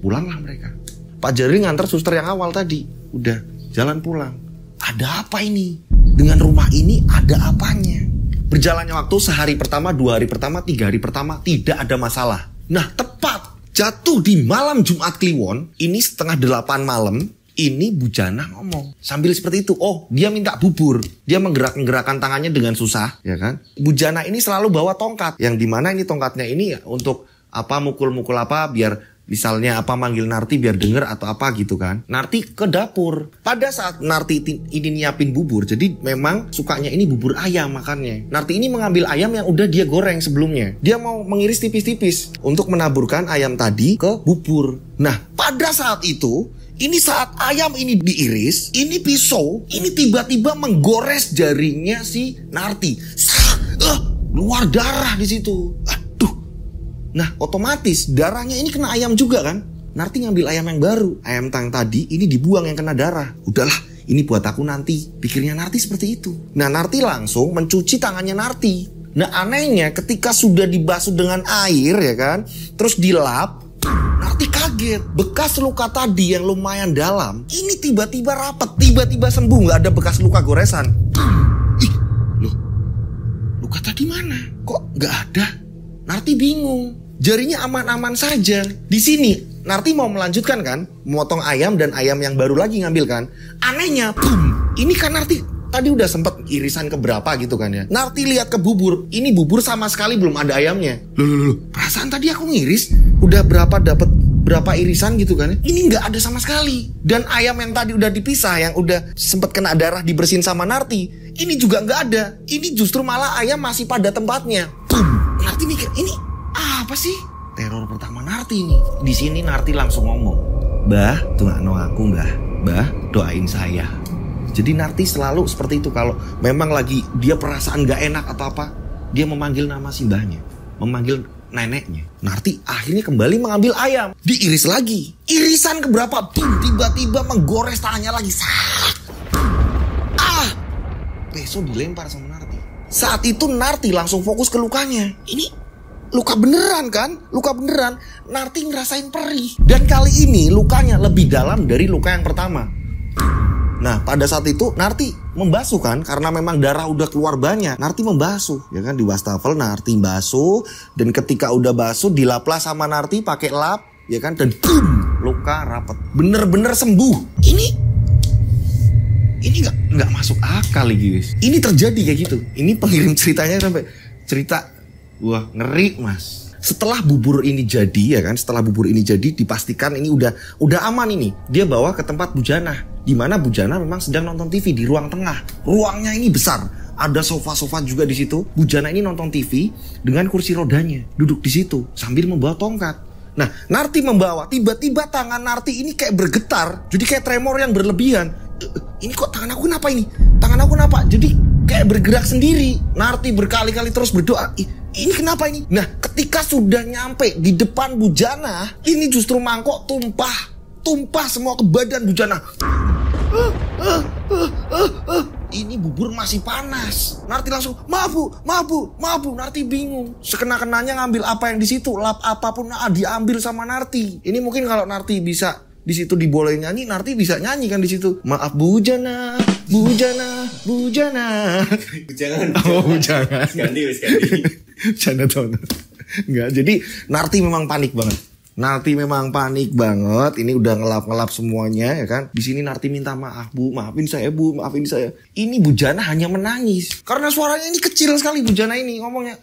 Pulanglah mereka. Pak Jali nganter suster yang awal tadi. Udah jalan pulang. Ada apa ini? Dengan rumah ini ada apanya? Berjalannya waktu sehari pertama, 2 hari pertama, 3 hari pertama tidak ada masalah. Nah tepat Jatuh di malam Jumat Kliwon, ini setengah 8 malam, ini Bujana ngomong. Sambil seperti itu, oh dia minta bubur. Dia menggerakkan tangannya dengan susah, ya kan. Bujana ini selalu bawa tongkat. Yang dimana ini tongkatnya ini untuk apa, mukul-mukul apa, biar misalnya apa manggil Narti biar denger atau apa gitu kan. Narti ke dapur. Pada saat Narti ini nyiapin bubur, jadi memang sukanya ini bubur ayam makannya. Narti ini mengambil ayam yang udah dia goreng sebelumnya. Dia mau mengiris tipis-tipis untuk menaburkan ayam tadi ke bubur. Nah, pada saat itu, ini saat ayam ini diiris, ini pisau, ini tiba-tiba menggores jaringnya si Narti. Keluar darah di situ. Nah, otomatis darahnya ini kena ayam juga kan. Narti ngambil ayam yang baru. Ayam tang tadi ini dibuang yang kena darah. Udahlah, ini buat aku nanti. Pikirnya Narti seperti itu. Nah, Narti langsung mencuci tangannya Narti. Nah, anehnya ketika sudah dibasuh dengan air ya kan, terus dilap, Narti kaget. Bekas luka tadi yang lumayan dalam, ini tiba-tiba rapet, tiba-tiba sembuh, nggak ada bekas luka goresan. Ih, loh, luka tadi mana? Kok nggak ada? Narti bingung. Jarinya aman-aman saja. Di sini Narti mau melanjutkan kan, memotong ayam dan ayam yang baru lagi ngambil kan. Anehnya, ini kan Narti tadi udah sempet irisan keberapa gitu kan ya. Narti lihat ke bubur, ini bubur sama sekali belum ada ayamnya. Loh, perasaan tadi aku ngiris udah dapat berapa irisan gitu kan ya. Ini nggak ada sama sekali. Dan ayam yang tadi udah dipisah, yang udah sempet kena darah dibersihin sama Narti, ini juga nggak ada. Ini justru malah ayam masih pada tempatnya. Narti mikir, ini apa sih? Teror pertama Narti ini. Di sini Narti langsung ngomong, "Bah, doain aku, Bah, doain saya." Jadi Narti selalu seperti itu. Kalau memang lagi dia perasaan gak enak atau apa, dia memanggil nama si mbahnya, memanggil neneknya. Narti akhirnya kembali mengambil ayam, diiris lagi. Irisan keberapa? Tiba-tiba menggores tangannya lagi. Peso dilempar sama Narti. Saat itu Narti langsung fokus ke lukanya. Ini luka beneran kan? Luka beneran. Narti ngerasain perih. Dan kali ini lukanya lebih dalam dari luka yang pertama. Nah, pada saat itu Narti membasuh kan, karena memang darah udah keluar banyak. Narti membasuh, ya kan, di wastafel Narti basuh, dan ketika udah basuh dilaplah sama Narti pakai lap, ya kan, dan boom, luka rapet. Bener-bener sembuh. Ini nggak masuk akal lagi, guys. Ini terjadi kayak gitu. Ini pengirim ceritanya sampai cerita, wah ngeri mas. Setelah bubur ini jadi, ya kan, setelah bubur ini jadi dipastikan ini udah aman ini. Dia bawa ke tempat Bujana, di mana Bujana memang sedang nonton TV di ruang tengah. Ruangnya ini besar, ada sofa-sofa juga di situ. Bujana ini nonton TV dengan kursi rodanya, duduk di situ sambil membawa tongkat. Nah, Narti membawa, tiba-tiba tangan Narti ini kayak bergetar, jadi kayak tremor yang berlebihan. Ini kok tangan aku kenapa ini? Tangan aku kenapa? Jadi kayak bergerak sendiri. Narti berkali-kali terus berdoa, ini kenapa ini? Nah, ketika sudah nyampe di depan Bujana, ini justru mangkok tumpah semua ke badan Bujana. Ini bubur masih panas. Narti langsung, maaf bu. Narti bingung. Sekena-kenanya ngambil apa yang di situ, lap apapun diambil sama Narti. Ini mungkin kalau Narti bisa di situ dibolehin nyanyi, Narti bisa nyanyi kan di situ. Maaf Bujana. Jangan. Ganti. Canda tahun. Enggak, jadi Narti memang panik banget. Ini udah ngelap semuanya, ya kan. Di sini Narti minta maaf, Bu, maafin saya. Ini Bujana hanya menangis karena suaranya ini kecil sekali. Bujana ini ngomongnya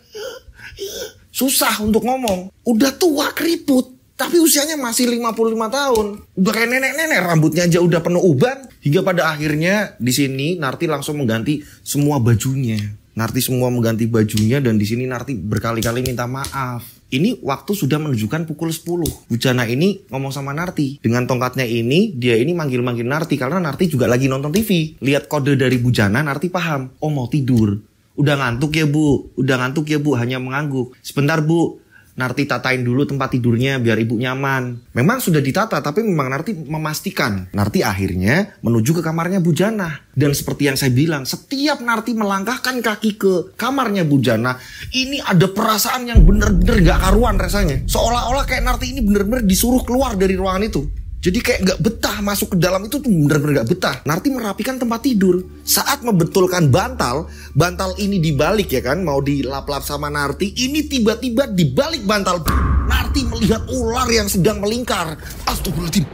susah untuk ngomong. Udah tua keriput, tapi usianya masih 55 tahun. Udah kayak nenek-nenek, rambutnya aja udah penuh uban. Hingga pada akhirnya di sini Narti langsung mengganti semua bajunya. Dan di sini Narti berkali-kali minta maaf. Ini waktu sudah menunjukkan pukul 10. Bujana ini ngomong sama Narti. Dengan tongkatnya ini, dia ini manggil-manggil Narti. Karena Narti juga lagi nonton TV. Lihat kode dari Bujana, Narti paham. Oh, mau tidur. Udah ngantuk ya bu, hanya mengangguk. Sebentar bu, Narti tatain dulu tempat tidurnya biar ibu nyaman. Memang sudah ditata, tapi memang Narti memastikan. Narti akhirnya menuju ke kamarnya Bujana. Dan seperti yang saya bilang, setiap Narti melangkahkan kaki ke kamarnya Bujana, ini ada perasaan yang bener-bener gak karuan rasanya. Seolah-olah kayak Narti ini bener-bener disuruh keluar dari ruangan itu. Jadi kayak gak betah masuk ke dalam itu tuh, bener-bener gak betah. Narti merapikan tempat tidur. Saat membetulkan bantal ini dibalik ya kan, mau dilap-lap sama Narti. Ini tiba-tiba dibalik bantal, Narti Narti melihat ular yang sedang melingkar. Astagfirullahaladzim.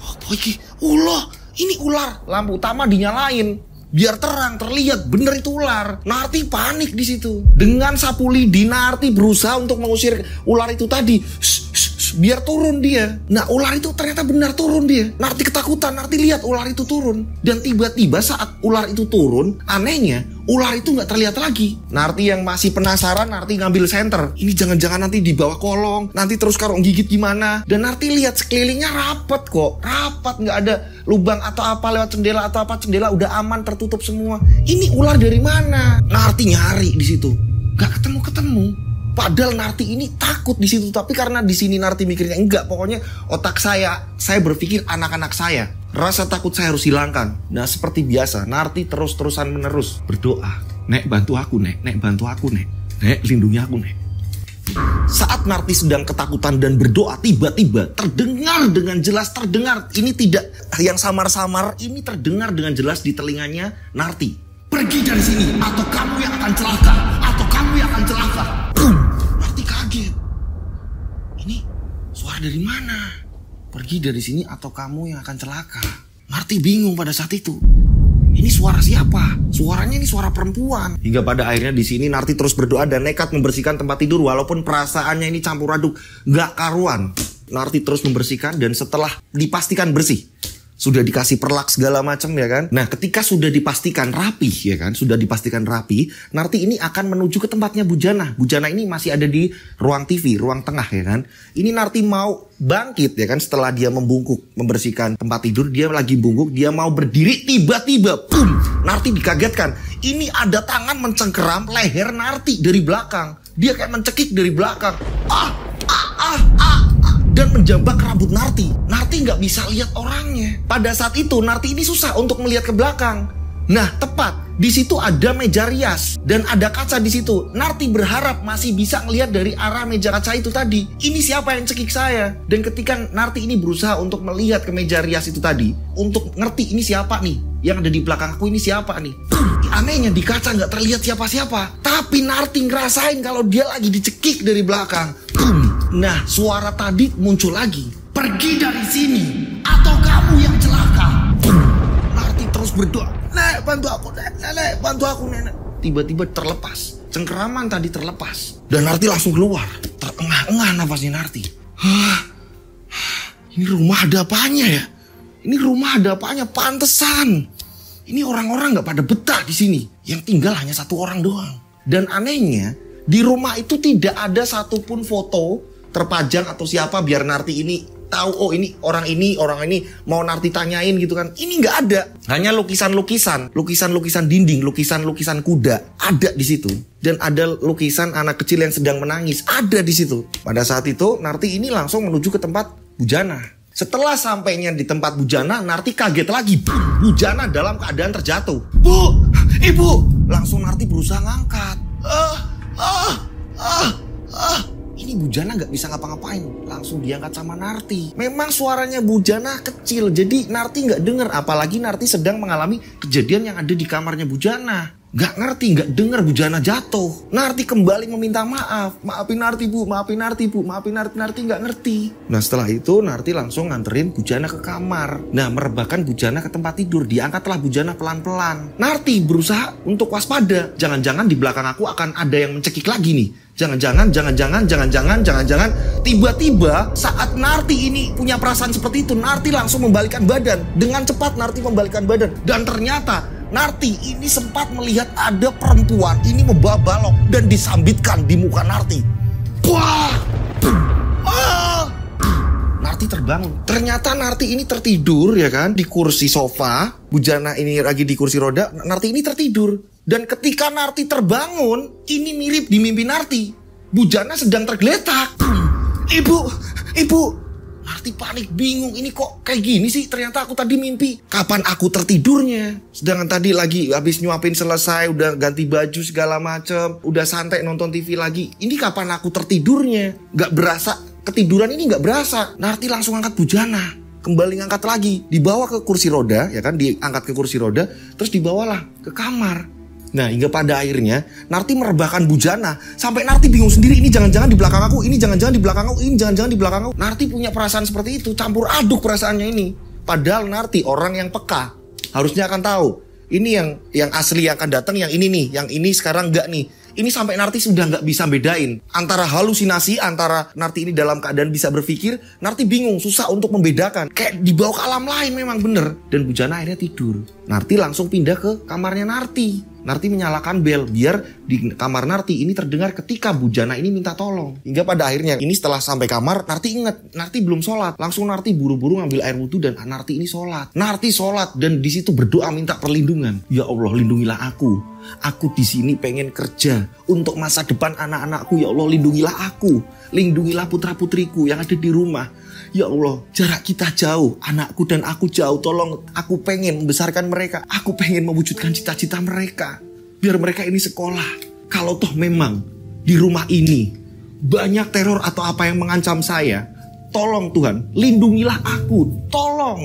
Apa ini? Ular. Ini ular. Lampu utama dinyalain biar terang, terlihat bener itu ular. Narti panik di situ. Dengan sapu lidi Narti berusaha untuk mengusir ular itu tadi. Biar turun dia. Nah ular itu ternyata benar turun dia. Narti ketakutan, Narti lihat ular itu turun. Dan tiba-tiba saat ular itu turun, anehnya ular itu nggak terlihat lagi. Narti yang masih penasaran, Narti ngambil senter. Ini jangan-jangan nanti di bawah kolong, nanti terus kalau gigit gimana. Dan Narti lihat sekelilingnya rapat kok. Rapat, nggak ada lubang atau apa lewat jendela atau apa. Jendela udah aman, tertutup semua. Ini ular dari mana? Narti nyari di situ, nggak ketemu-ketemu. Padahal Narti ini takut di situ, tapi karena di sini Narti mikirnya enggak, pokoknya otak saya berpikir anak-anak saya. Rasa takut saya harus hilangkan. Nah seperti biasa, Narti terus-terusan menerus berdoa. Nek bantu aku, Nek bantu aku, Nek lindungi aku, Nek. Saat Narti sedang ketakutan dan berdoa, tiba-tiba terdengar dengan jelas, ini tidak yang samar-samar, ini terdengar dengan jelas di telinganya Narti. Pergi dari sini atau kamu yang akan celaka, atau kamu yang akan celaka. Narti kaget. Ini suara dari mana? Pergi dari sini atau kamu yang akan celaka. Narti bingung pada saat itu. Ini suara siapa? Suaranya ini suara perempuan. Hingga pada akhirnya di sini Narti terus berdoa dan nekat membersihkan tempat tidur walaupun perasaannya ini campur aduk, gak karuan. Narti terus membersihkan dan setelah dipastikan bersih, sudah dikasih perlak segala macam ya kan. Nah ketika sudah dipastikan rapi ya kan, Narti ini akan menuju ke tempatnya Bujana. Bujana ini masih ada di ruang TV, ruang tengah ya kan. Ini Narti mau bangkit ya kan, setelah dia membungkuk membersihkan tempat tidur, dia lagi bungkuk, dia mau berdiri, tiba-tiba boom, Narti dikagetkan. Ini ada tangan mencengkeram leher Narti dari belakang. Dia kayak mencekik dari belakang. Dan menjambak rambut Narti. Narti nggak bisa lihat orangnya. Pada saat itu Narti ini susah untuk melihat ke belakang. Nah tepat di situ ada meja rias dan ada kaca di situ. Narti berharap masih bisa ngelihat dari arah meja kaca itu tadi. Ini siapa yang cekik saya? Dan ketika Narti ini berusaha untuk melihat ke meja rias itu tadi, untuk ngerti ini siapa nih yang ada di belakang aku, ini siapa nih. Anehnya di kaca nggak terlihat siapa-siapa, tapi Narti ngerasain kalau dia lagi dicekik dari belakang. Nah suara tadi muncul lagi. Pergi dari sini atau kamu yang celaka. Narti terus berdoa. Nek bantu aku, Nek bantu aku, Nenek. Tiba-tiba terlepas. Cengkeraman tadi terlepas. Dan Narti langsung keluar. Terengah-engah nafasnya Narti. Ini rumah ada apanya ya? Ini rumah ada apanya? Pantesan ini orang-orang gak pada betah di sini. Yang tinggal hanya satu orang doang. Dan anehnya di rumah itu tidak ada satupun foto terpajang atau siapa biar Narti ini tahu, oh ini orang ini mau Narti tanyain gitu kan. Ini nggak ada. Hanya lukisan-lukisan dinding, lukisan kuda ada di situ. Dan ada lukisan anak kecil yang sedang menangis ada di situ. Pada saat itu Narti ini langsung menuju ke tempat Bujana. Setelah sampainya di tempat Bujana, Narti kaget lagi. Bujana dalam keadaan terjatuh. Bu, ibu. Langsung Narti berusaha ngangkat. Ini Bujana nggak bisa ngapa-ngapain. Langsung diangkat sama Narti. Memang suaranya Bujana kecil, jadi Narti nggak dengar. Apalagi Narti sedang mengalami kejadian yang ada di kamarnya Bujana. Nggak ngerti, nggak dengar Bujana jatuh. Narti kembali meminta maaf. Maafin Narti bu, maafin Narti bu, maafin Narti. Narti nggak ngerti. Nah setelah itu Narti langsung nganterin Bujana ke kamar. Nah merebahkan Bujana ke tempat tidur. Diangkatlah Bujana pelan-pelan. Narti berusaha untuk waspada. Jangan-jangan di belakang aku akan ada yang mencekik lagi nih. Jangan-jangan tiba-tiba saat Narti ini punya perasaan seperti itu, Narti langsung membalikkan badan. Dengan cepat Narti membalikkan badan. Dan ternyata Narti ini sempat melihat ada perempuan ini membawa balok dan disambitkan di muka Narti. Wah! Narti terbangun. Ternyata Narti ini tertidur ya kan di kursi sofa. Bujana ini lagi di kursi roda. Narti ini tertidur. Dan ketika Narti terbangun, ini mirip di mimpi Narti. Bujana sedang tergeletak. Ibu. Narti panik, bingung. Ini kok kayak gini sih? Ternyata aku tadi mimpi. Kapan aku tertidurnya? Sedangkan tadi lagi habis nyuapin selesai, udah ganti baju segala macem, udah santai nonton TV lagi. Ini kapan aku tertidurnya? Gak berasa. Ketiduran ini gak berasa. Narti langsung angkat Bujana. Kembali ngangkat lagi. Dibawa ke kursi roda, ya kan? Diangkat ke kursi roda. Terus dibawalah ke kamar. Nah, hingga pada akhirnya Narti merebahkan Bujana. Sampai Narti bingung sendiri, ini jangan-jangan di belakang aku, ini jangan-jangan di belakang aku, ini jangan-jangan di belakang aku. Narti punya perasaan seperti itu, campur aduk perasaannya ini. Padahal Narti orang yang peka, harusnya akan tahu. Ini yang asli yang akan datang, yang ini nih, yang ini sekarang enggak nih. Ini sampai Narti sudah nggak bisa bedain antara halusinasi, antara Narti ini dalam keadaan bisa berpikir. Narti bingung, susah untuk membedakan. Kayak dibawa ke alam lain memang bener. Dan Bujana akhirnya tidur. Narti langsung pindah ke kamarnya Narti. Narti menyalakan bel biar di kamar Narti ini terdengar ketika Bujana ini minta tolong. Hingga pada akhirnya ini setelah sampai kamar, Narti ingat Narti belum sholat. Langsung Narti buru-buru ngambil air wudhu dan Narti ini sholat. Narti sholat dan di situ berdoa minta perlindungan. Ya Allah, lindungilah aku. Aku di sini pengen kerja untuk masa depan anak-anakku. Ya Allah, lindungilah aku. Lindungilah putra-putriku yang ada di rumah. Ya Allah, jarak kita jauh. Anakku dan aku jauh. Tolong, aku pengen membesarkan mereka. Aku pengen mewujudkan cita-cita mereka. Biar mereka ini sekolah. Kalau toh memang di rumah ini banyak teror atau apa yang mengancam saya, tolong Tuhan, lindungilah aku. Tolong.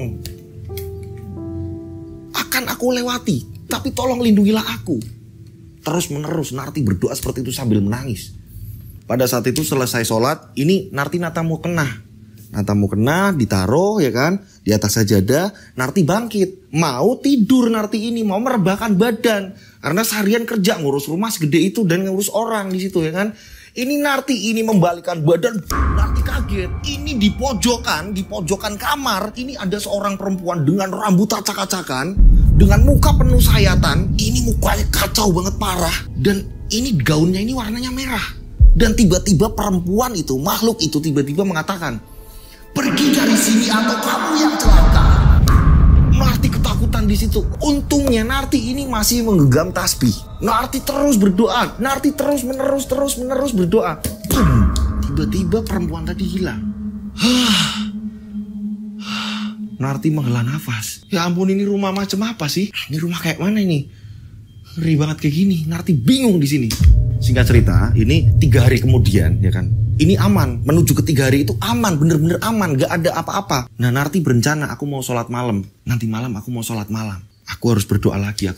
Akan aku lewati, tapi tolong lindungilah aku. Terus menerus Narti berdoa seperti itu sambil menangis. Pada saat itu selesai sholat, ini Narti nata mukena. Nata mukena ditaruh ya kan di atas sajadah. Narti bangkit, mau tidur Narti ini, mau merebahkan badan. Karena seharian kerja ngurus rumah segede itu dan ngurus orang di situ ya kan. Ini Narti ini membalikkan badan, Narti kaget. Ini di pojokan kamar, ini ada seorang perempuan dengan rambut acak-acakan, dengan muka penuh sayatan. Ini mukanya kacau banget parah. Dan ini gaunnya ini warnanya merah. Dan tiba-tiba perempuan itu, makhluk itu tiba-tiba mengatakan, "Pergi dari sini atau kamu yang celaka." Narti ketakutan di situ. Untungnya Narti ini masih menggenggam tasbih. Narti terus berdoa. Narti terus menerus berdoa. Boom. Tiba-tiba perempuan tadi hilang. Narti menghela nafas. Ya ampun, ini rumah macam apa sih? Ini rumah kayak mana ini? Ngeri banget kayak gini. Narti bingung di sini. Singkat cerita, ini 3 hari kemudian ya kan. Ini aman, menuju ke 3 hari itu aman, bener-bener aman, gak ada apa-apa. Nah Narti berencana, aku mau sholat malam. Nanti malam aku mau sholat malam. Aku harus berdoa lagi.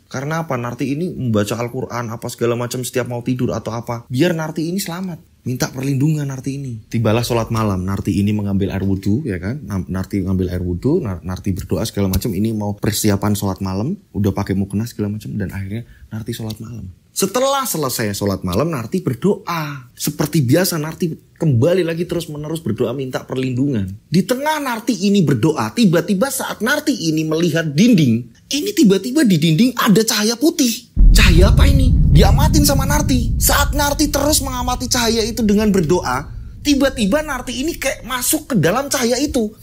Karena apa? Narti ini membaca Al-Quran, apa segala macam setiap mau tidur atau apa. Biar Narti ini selamat. Minta perlindungan Narti ini. Tibalah sholat malam, Narti ini mengambil air wudhu ya kan. Narti ngambil air wudhu, Narti berdoa segala macam. Ini mau persiapan sholat malam, udah pakai mukena segala macam. Dan akhirnya Narti sholat malam. Setelah selesai sholat malam, Narti berdoa. Seperti biasa, Narti kembali lagi terus-menerus berdoa minta perlindungan. Di tengah Narti ini berdoa, tiba-tiba saat Narti ini melihat dinding, ini tiba-tiba di dinding ada cahaya putih. Cahaya apa ini? Diamatin sama Narti. Saat Narti terus mengamati cahaya itu dengan berdoa, tiba-tiba Narti ini kayak masuk ke dalam cahaya itu.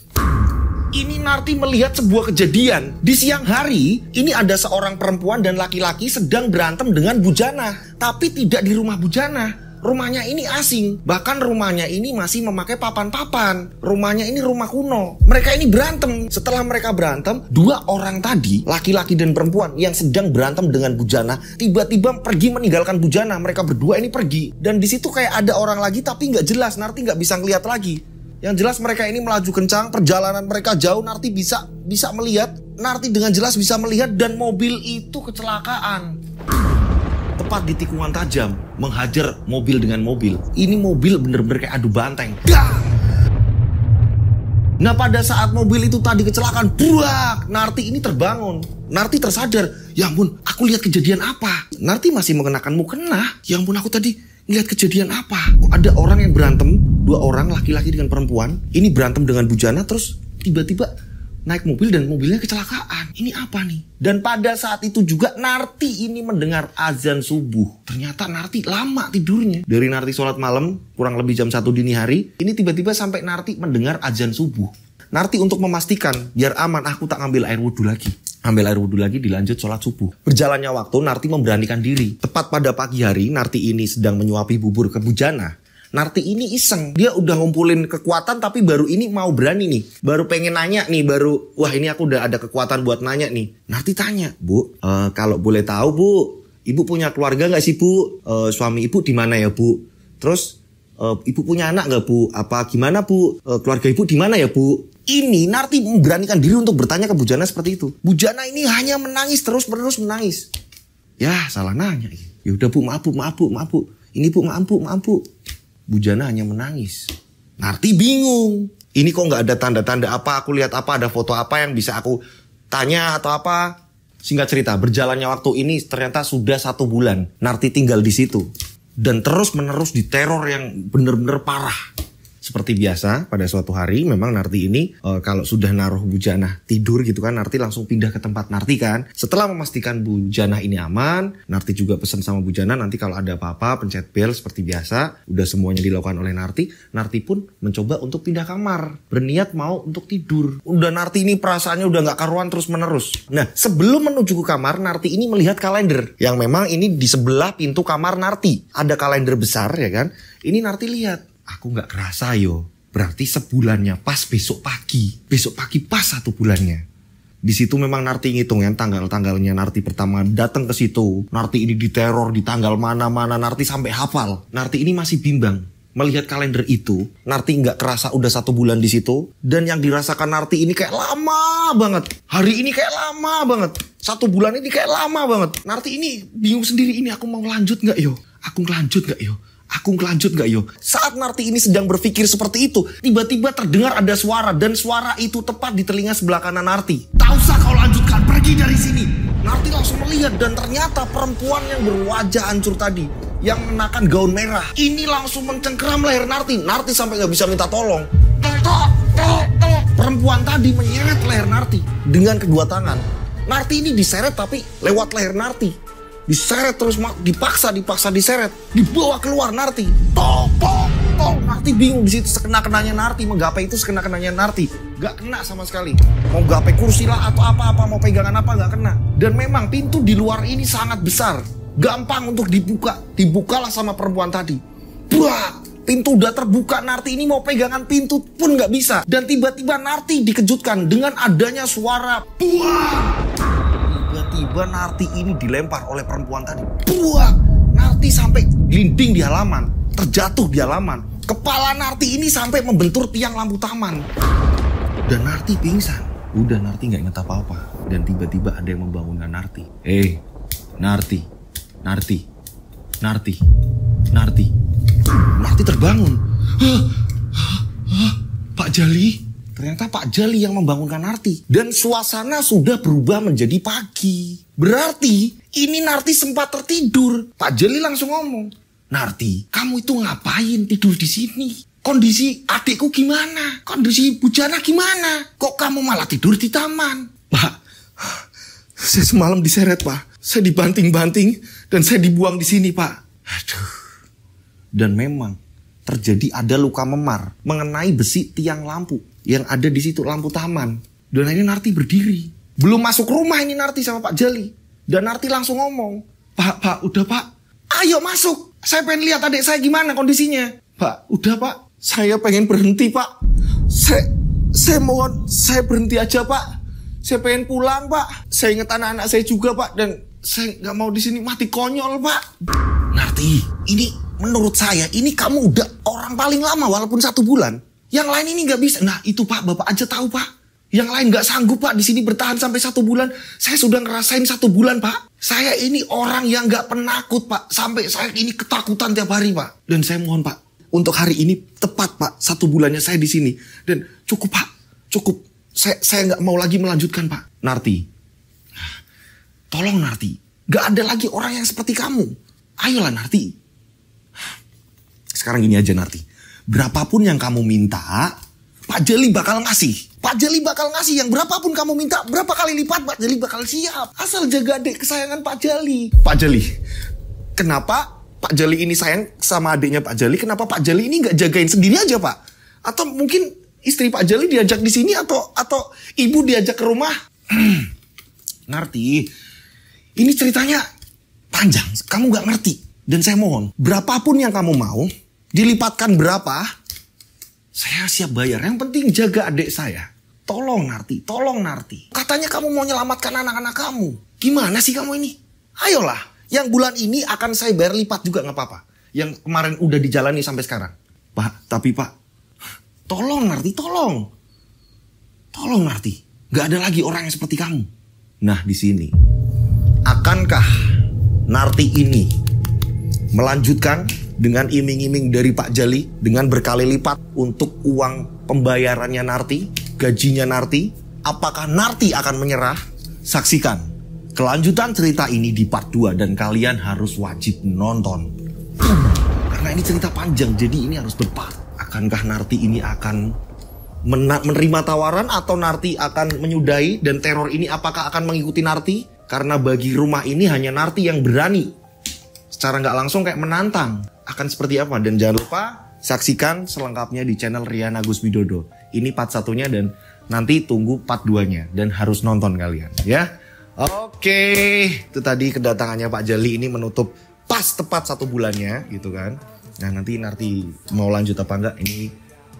Ini Narti melihat sebuah kejadian. Di siang hari, ini ada seorang perempuan dan laki-laki sedang berantem dengan Bujana. Tapi tidak di rumah Bujana. Rumahnya ini asing. Bahkan rumahnya ini masih memakai papan-papan. Rumahnya ini rumah kuno. Mereka ini berantem. Setelah mereka berantem, 2 orang tadi, laki-laki dan perempuan yang sedang berantem dengan Bujana, tiba-tiba pergi meninggalkan Bujana. Mereka berdua ini pergi. Dan di situ kayak ada orang lagi tapi nggak jelas. Narti nggak bisa ngeliat lagi. Yang jelas mereka ini melaju kencang, perjalanan mereka jauh, Narti bisa melihat. Narti dengan jelas bisa melihat dan mobil itu kecelakaan. Tepat di tikungan tajam, menghajar mobil dengan mobil. Ini mobil bener-bener kayak adu banteng. Dang! Nah pada saat mobil itu tadi kecelakaan, buak, Narti ini terbangun. Narti tersadar, ya ampun, aku lihat kejadian apa? Narti masih mengenakan mukena. Ya ampun, aku tadi lihat kejadian apa? Ada orang yang berantem, 2 orang laki-laki dengan perempuan. Ini berantem dengan Bujana, terus tiba-tiba naik mobil dan mobilnya kecelakaan. Ini apa nih? Dan pada saat itu juga Narti ini mendengar azan subuh. Ternyata Narti lama tidurnya. Dari Narti sholat malam kurang lebih jam 1 dini hari, ini tiba-tiba sampai Narti mendengar azan subuh. Narti untuk memastikan biar aman, aku tak ngambil air wudhu lagi. Ambil air wudhu lagi, dilanjut sholat subuh. Berjalannya waktu, Narti memberanikan diri. Tepat pada pagi hari, Narti ini sedang menyuapi bubur ke Bujana. Narti ini iseng. Dia udah ngumpulin kekuatan tapi baru ini mau berani nih. Baru pengen nanya nih, wah ini aku udah ada kekuatan buat nanya nih. Narti tanya, "Bu, kalau boleh tahu Bu, Ibu punya keluarga gak sih Bu? Suami Ibu di mana ya Bu? Terus Ibu punya anak gak Bu? Apa gimana Bu? Keluarga Ibu di mana ya Bu?" Ini Narti memberanikan diri untuk bertanya ke Bujana seperti itu. Bujana ini hanya menangis terus-menerus menangis. Ya salah nanya. Ya udah Bu, maaf Bu. Ini Bu, maaf Bu. Bu Jana hanya menangis. Narti bingung. Ini kok nggak ada tanda-tanda apa, aku lihat apa, ada foto apa yang bisa aku tanya atau apa. Singkat cerita, berjalannya waktu ini ternyata sudah 1 bulan. Narti tinggal di situ. Dan terus menerus diteror yang benar-benar parah. Seperti biasa, pada suatu hari memang Narti ini kalau sudah naruh Bu Jana tidur gitu kan, Narti langsung pindah ke tempat Narti kan. Setelah memastikan Bu Jana ini aman, Narti juga pesan sama Bu Jana nanti kalau ada apa-apa pencet bel seperti biasa. Udah semuanya dilakukan oleh Narti. Narti pun mencoba untuk pindah kamar, berniat mau untuk tidur. Udah Narti ini perasaannya udah gak karuan terus menerus. Nah sebelum menuju ke kamar, Narti ini melihat kalender yang memang ini di sebelah pintu kamar Narti. Ada kalender besar ya kan. Ini Narti lihat. Aku gak kerasa yo. Berarti sebulannya pas besok pagi. Besok pagi pas 1 bulannya. Di situ memang Narti ngitung ya tanggal-tanggalnya. Narti pertama datang ke situ. Narti ini diteror di tanggal mana-mana. Narti sampai hafal. Narti ini masih bimbang. Melihat kalender itu, Narti gak kerasa udah 1 bulan di situ. Dan yang dirasakan Narti ini kayak lama banget. Hari ini kayak lama banget. 1 bulan ini kayak lama banget. Narti ini bingung sendiri. Ini aku mau lanjut gak yo? Aku lanjut gak yo? Saat Narti ini sedang berpikir seperti itu, tiba-tiba terdengar ada suara. Dan suara itu tepat di telinga sebelah kanan Narti. Tak usah kau lanjutkan, pergi dari sini. Narti langsung melihat dan ternyata perempuan yang berwajah hancur tadi, yang mengenakan gaun merah, ini langsung mencengkeram leher Narti. Narti sampai gak bisa minta tolong. Perempuan tadi menyeret leher Narti dengan kedua tangan. Narti ini diseret tapi lewat leher Narti. Diseret terus, dipaksa diseret, dibawa keluar Narti. Narti bingung di situ sekena-kenanya Narti, menggapai itu sekena-kenanya Narti. Gak kena sama sekali. Mau gapai kursi lah atau apa-apa, mau pegangan apa gak kena. Dan memang pintu di luar ini sangat besar. Gampang untuk dibuka. Dibukalah sama perempuan tadi. Buah, pintu udah terbuka, Narti ini mau pegangan pintu pun gak bisa. Dan tiba-tiba Narti dikejutkan dengan adanya suara buah. Tiba-tiba Narti ini dilempar oleh perempuan tadi. Buah! Narti sampai gelinding di halaman. Terjatuh di halaman. Kepala Narti ini sampai membentur tiang lampu taman. Dan Narti pingsan. Udah Narti gak inget apa-apa. Dan tiba-tiba ada yang membangunkan Narti. Narti. Narti terbangun. Pak Jali? Ternyata Pak Jali yang membangunkan Narti. Dan suasana sudah berubah menjadi pagi. Berarti ini Narti sempat tertidur. Pak Jali langsung ngomong, Narti, kamu itu ngapain tidur di sini? Kondisi adikku gimana? Kondisi Bu Jana gimana? Kok kamu malah tidur di taman? Pak, saya semalam diseret Pak. Saya dibanting-banting dan saya dibuang di sini Pak. Aduh. Dan memang terjadi ada luka memar mengenai besi tiang lampu yang ada di situ, lampu taman. Dan ini Narti berdiri. Belum masuk rumah ini Narti sama Pak Jali. Dan Narti langsung ngomong, Pak, udah Pak. Ayo masuk. Saya pengen lihat adik saya gimana kondisinya. Pak, udah Pak. Saya pengen berhenti Pak. Saya mohon, saya berhenti aja Pak. Saya pengen pulang Pak. Saya ingat anak-anak saya juga Pak. Dan saya gak mau di sini mati konyol Pak. Narti, ini menurut saya, ini kamu udah orang paling lama walaupun 1 bulan. Yang lain ini gak bisa. Nah itu Pak, Bapak aja tahu Pak. Yang lain gak sanggup Pak di sini bertahan sampai 1 bulan. Saya sudah ngerasain 1 bulan Pak. Saya ini orang yang gak penakut Pak. Sampai saya ini ketakutan tiap hari Pak. Dan saya mohon Pak, untuk hari ini tepat Pak 1 bulannya saya di sini. Dan cukup Pak, cukup. Saya gak mau lagi melanjutkan Pak. Narti, tolong Narti, gak ada lagi orang yang seperti kamu. Ayolah Narti. Sekarang gini aja Narti. Berapapun yang kamu minta, Pak Jali bakal ngasih. Pak Jali bakal ngasih yang berapapun kamu minta. Berapa kali lipat Pak Jali bakal siap. Asal jaga adik kesayangan Pak Jali. Pak Jali, kenapa Pak Jali ini sayang sama adiknya Pak Jali? Kenapa Pak Jali ini gak jagain sendiri aja Pak? Atau mungkin istri Pak Jali diajak di sini atau ibu diajak ke rumah? Narti, ini ceritanya panjang. Kamu gak ngerti. Dan saya mohon, berapapun yang kamu mau, dilipatkan berapa, saya siap bayar. Yang penting jaga adik saya. Tolong Narti, tolong Narti. Katanya kamu mau menyelamatkan anak-anak kamu. Gimana sih kamu ini? Ayolah, yang bulan ini akan saya bayar lipat juga gak apa-apa. Yang kemarin udah dijalani sampai sekarang. Pak, tapi Pak, tolong Narti, tolong. Tolong Narti. Gak ada lagi orang yang seperti kamu. Nah di sini, akankah Narti ini melanjutkan dengan iming-iming dari Pak Jali dengan berkali lipat untuk uang pembayarannya Narti, gajinya Narti. Apakah Narti akan menyerah? Saksikan kelanjutan cerita ini di part 2 dan kalian harus wajib nonton. Karena ini cerita panjang, jadi ini harus berpart. Akankah Narti ini akan menerima tawaran atau Narti akan menyudahi, dan teror ini apakah akan mengikuti Narti? Karena bagi rumah ini hanya Narti yang berani. Secara nggak langsung kayak menantang. Akan seperti apa? Dan jangan lupa saksikan selengkapnya di channel Rian Agus Widodo. Ini part 1-nya dan nanti tunggu part 2-nya. Dan harus nonton kalian ya. Oke, itu tadi kedatangannya Pak Jali ini menutup pas tepat 1 bulannya gitu kan. Nah nanti Narti mau lanjut apa enggak ini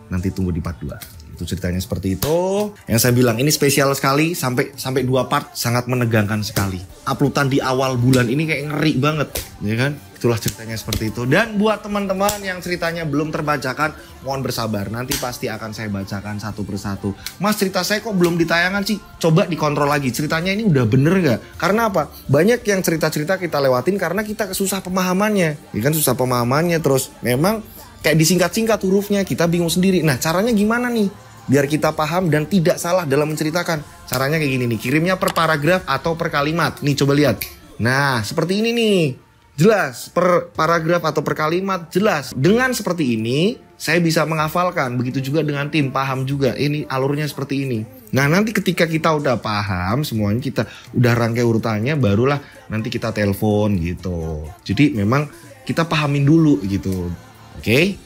nanti tunggu di part 2. Itu ceritanya seperti itu. Yang saya bilang ini spesial sekali, sampai 2 part, sangat menegangkan sekali. Uploadan di awal bulan ini kayak ngeri banget, ya kan? Itulah ceritanya seperti itu. Dan buat teman-teman yang ceritanya belum terbacakan, mohon bersabar. Nanti pasti akan saya bacakan satu persatu. Mas, cerita saya kok belum ditayangan sih? Coba dikontrol lagi. Ceritanya ini udah bener nggak? Karena apa? Banyak yang cerita-cerita kita lewatin karena kita susah pemahamannya. Ya kan, susah pemahamannya. Terus memang kayak disingkat-singkat hurufnya, kita bingung sendiri. Nah, caranya gimana nih? Biar kita paham dan tidak salah dalam menceritakan. Caranya kayak gini nih, kirimnya per paragraf atau per kalimat. Nih coba lihat. Nah seperti ini nih, jelas per paragraf atau per kalimat, jelas. Dengan seperti ini saya bisa menghafalkan. Begitu juga dengan tim, paham juga. Ini alurnya seperti ini. Nah nanti ketika kita udah paham semuanya, kita udah rangkai urutannya, barulah nanti kita telepon gitu. Jadi memang kita pahamin dulu gitu. Oke,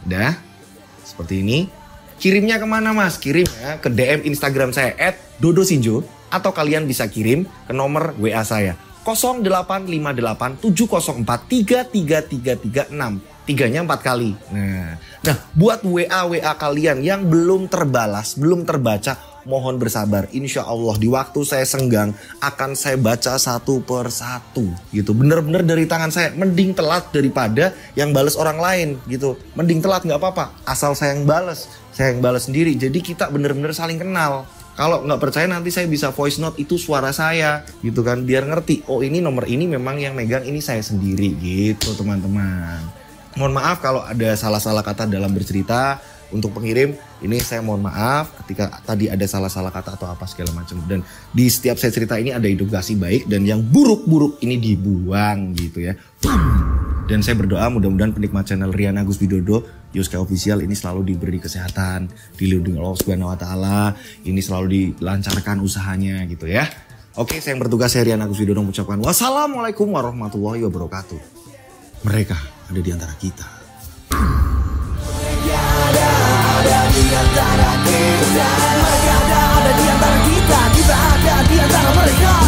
udah seperti ini. Kirimnya kemana mas? Kirimnya ke DM Instagram saya @dodosinjo, atau kalian bisa kirim ke nomor WA saya 0858 304 33336. 3-nya 4 kali. Nah buat WA kalian yang belum terbalas, belum terbaca, mohon bersabar. Insya Allah di waktu saya senggang akan saya baca satu per satu gitu. Bener-bener dari tangan saya. Mending telat daripada yang balas orang lain gitu. Mending telat nggak apa-apa, asal saya yang balas sendiri. Jadi kita bener-bener saling kenal. Kalau nggak percaya nanti saya bisa voice note itu suara saya gitu kan, biar ngerti. Oh ini nomor ini memang yang megang ini saya sendiri gitu teman-teman. Mohon maaf kalau ada salah-salah kata dalam bercerita. Untuk pengirim ini saya mohon maaf ketika tadi ada salah-salah kata atau apa segala macam. Dan di setiap saya cerita ini ada edukasi baik, dan yang buruk-buruk ini dibuang gitu ya. Dan saya berdoa mudah-mudahan penikmat channel Rian Agus Widodo Yuska Official ini selalu diberi kesehatan, dilindungi Allah Subhanahu wa taala, ini selalu dilancarkan usahanya gitu ya. Oke, saya yang bertugas, saya Rian Agus Widodo mengucapkan wassalamualaikum warahmatullahi wabarakatuh. Mereka ada di antara kita. Ada di antara kita, mereka ada di antara kita ada di antara mereka.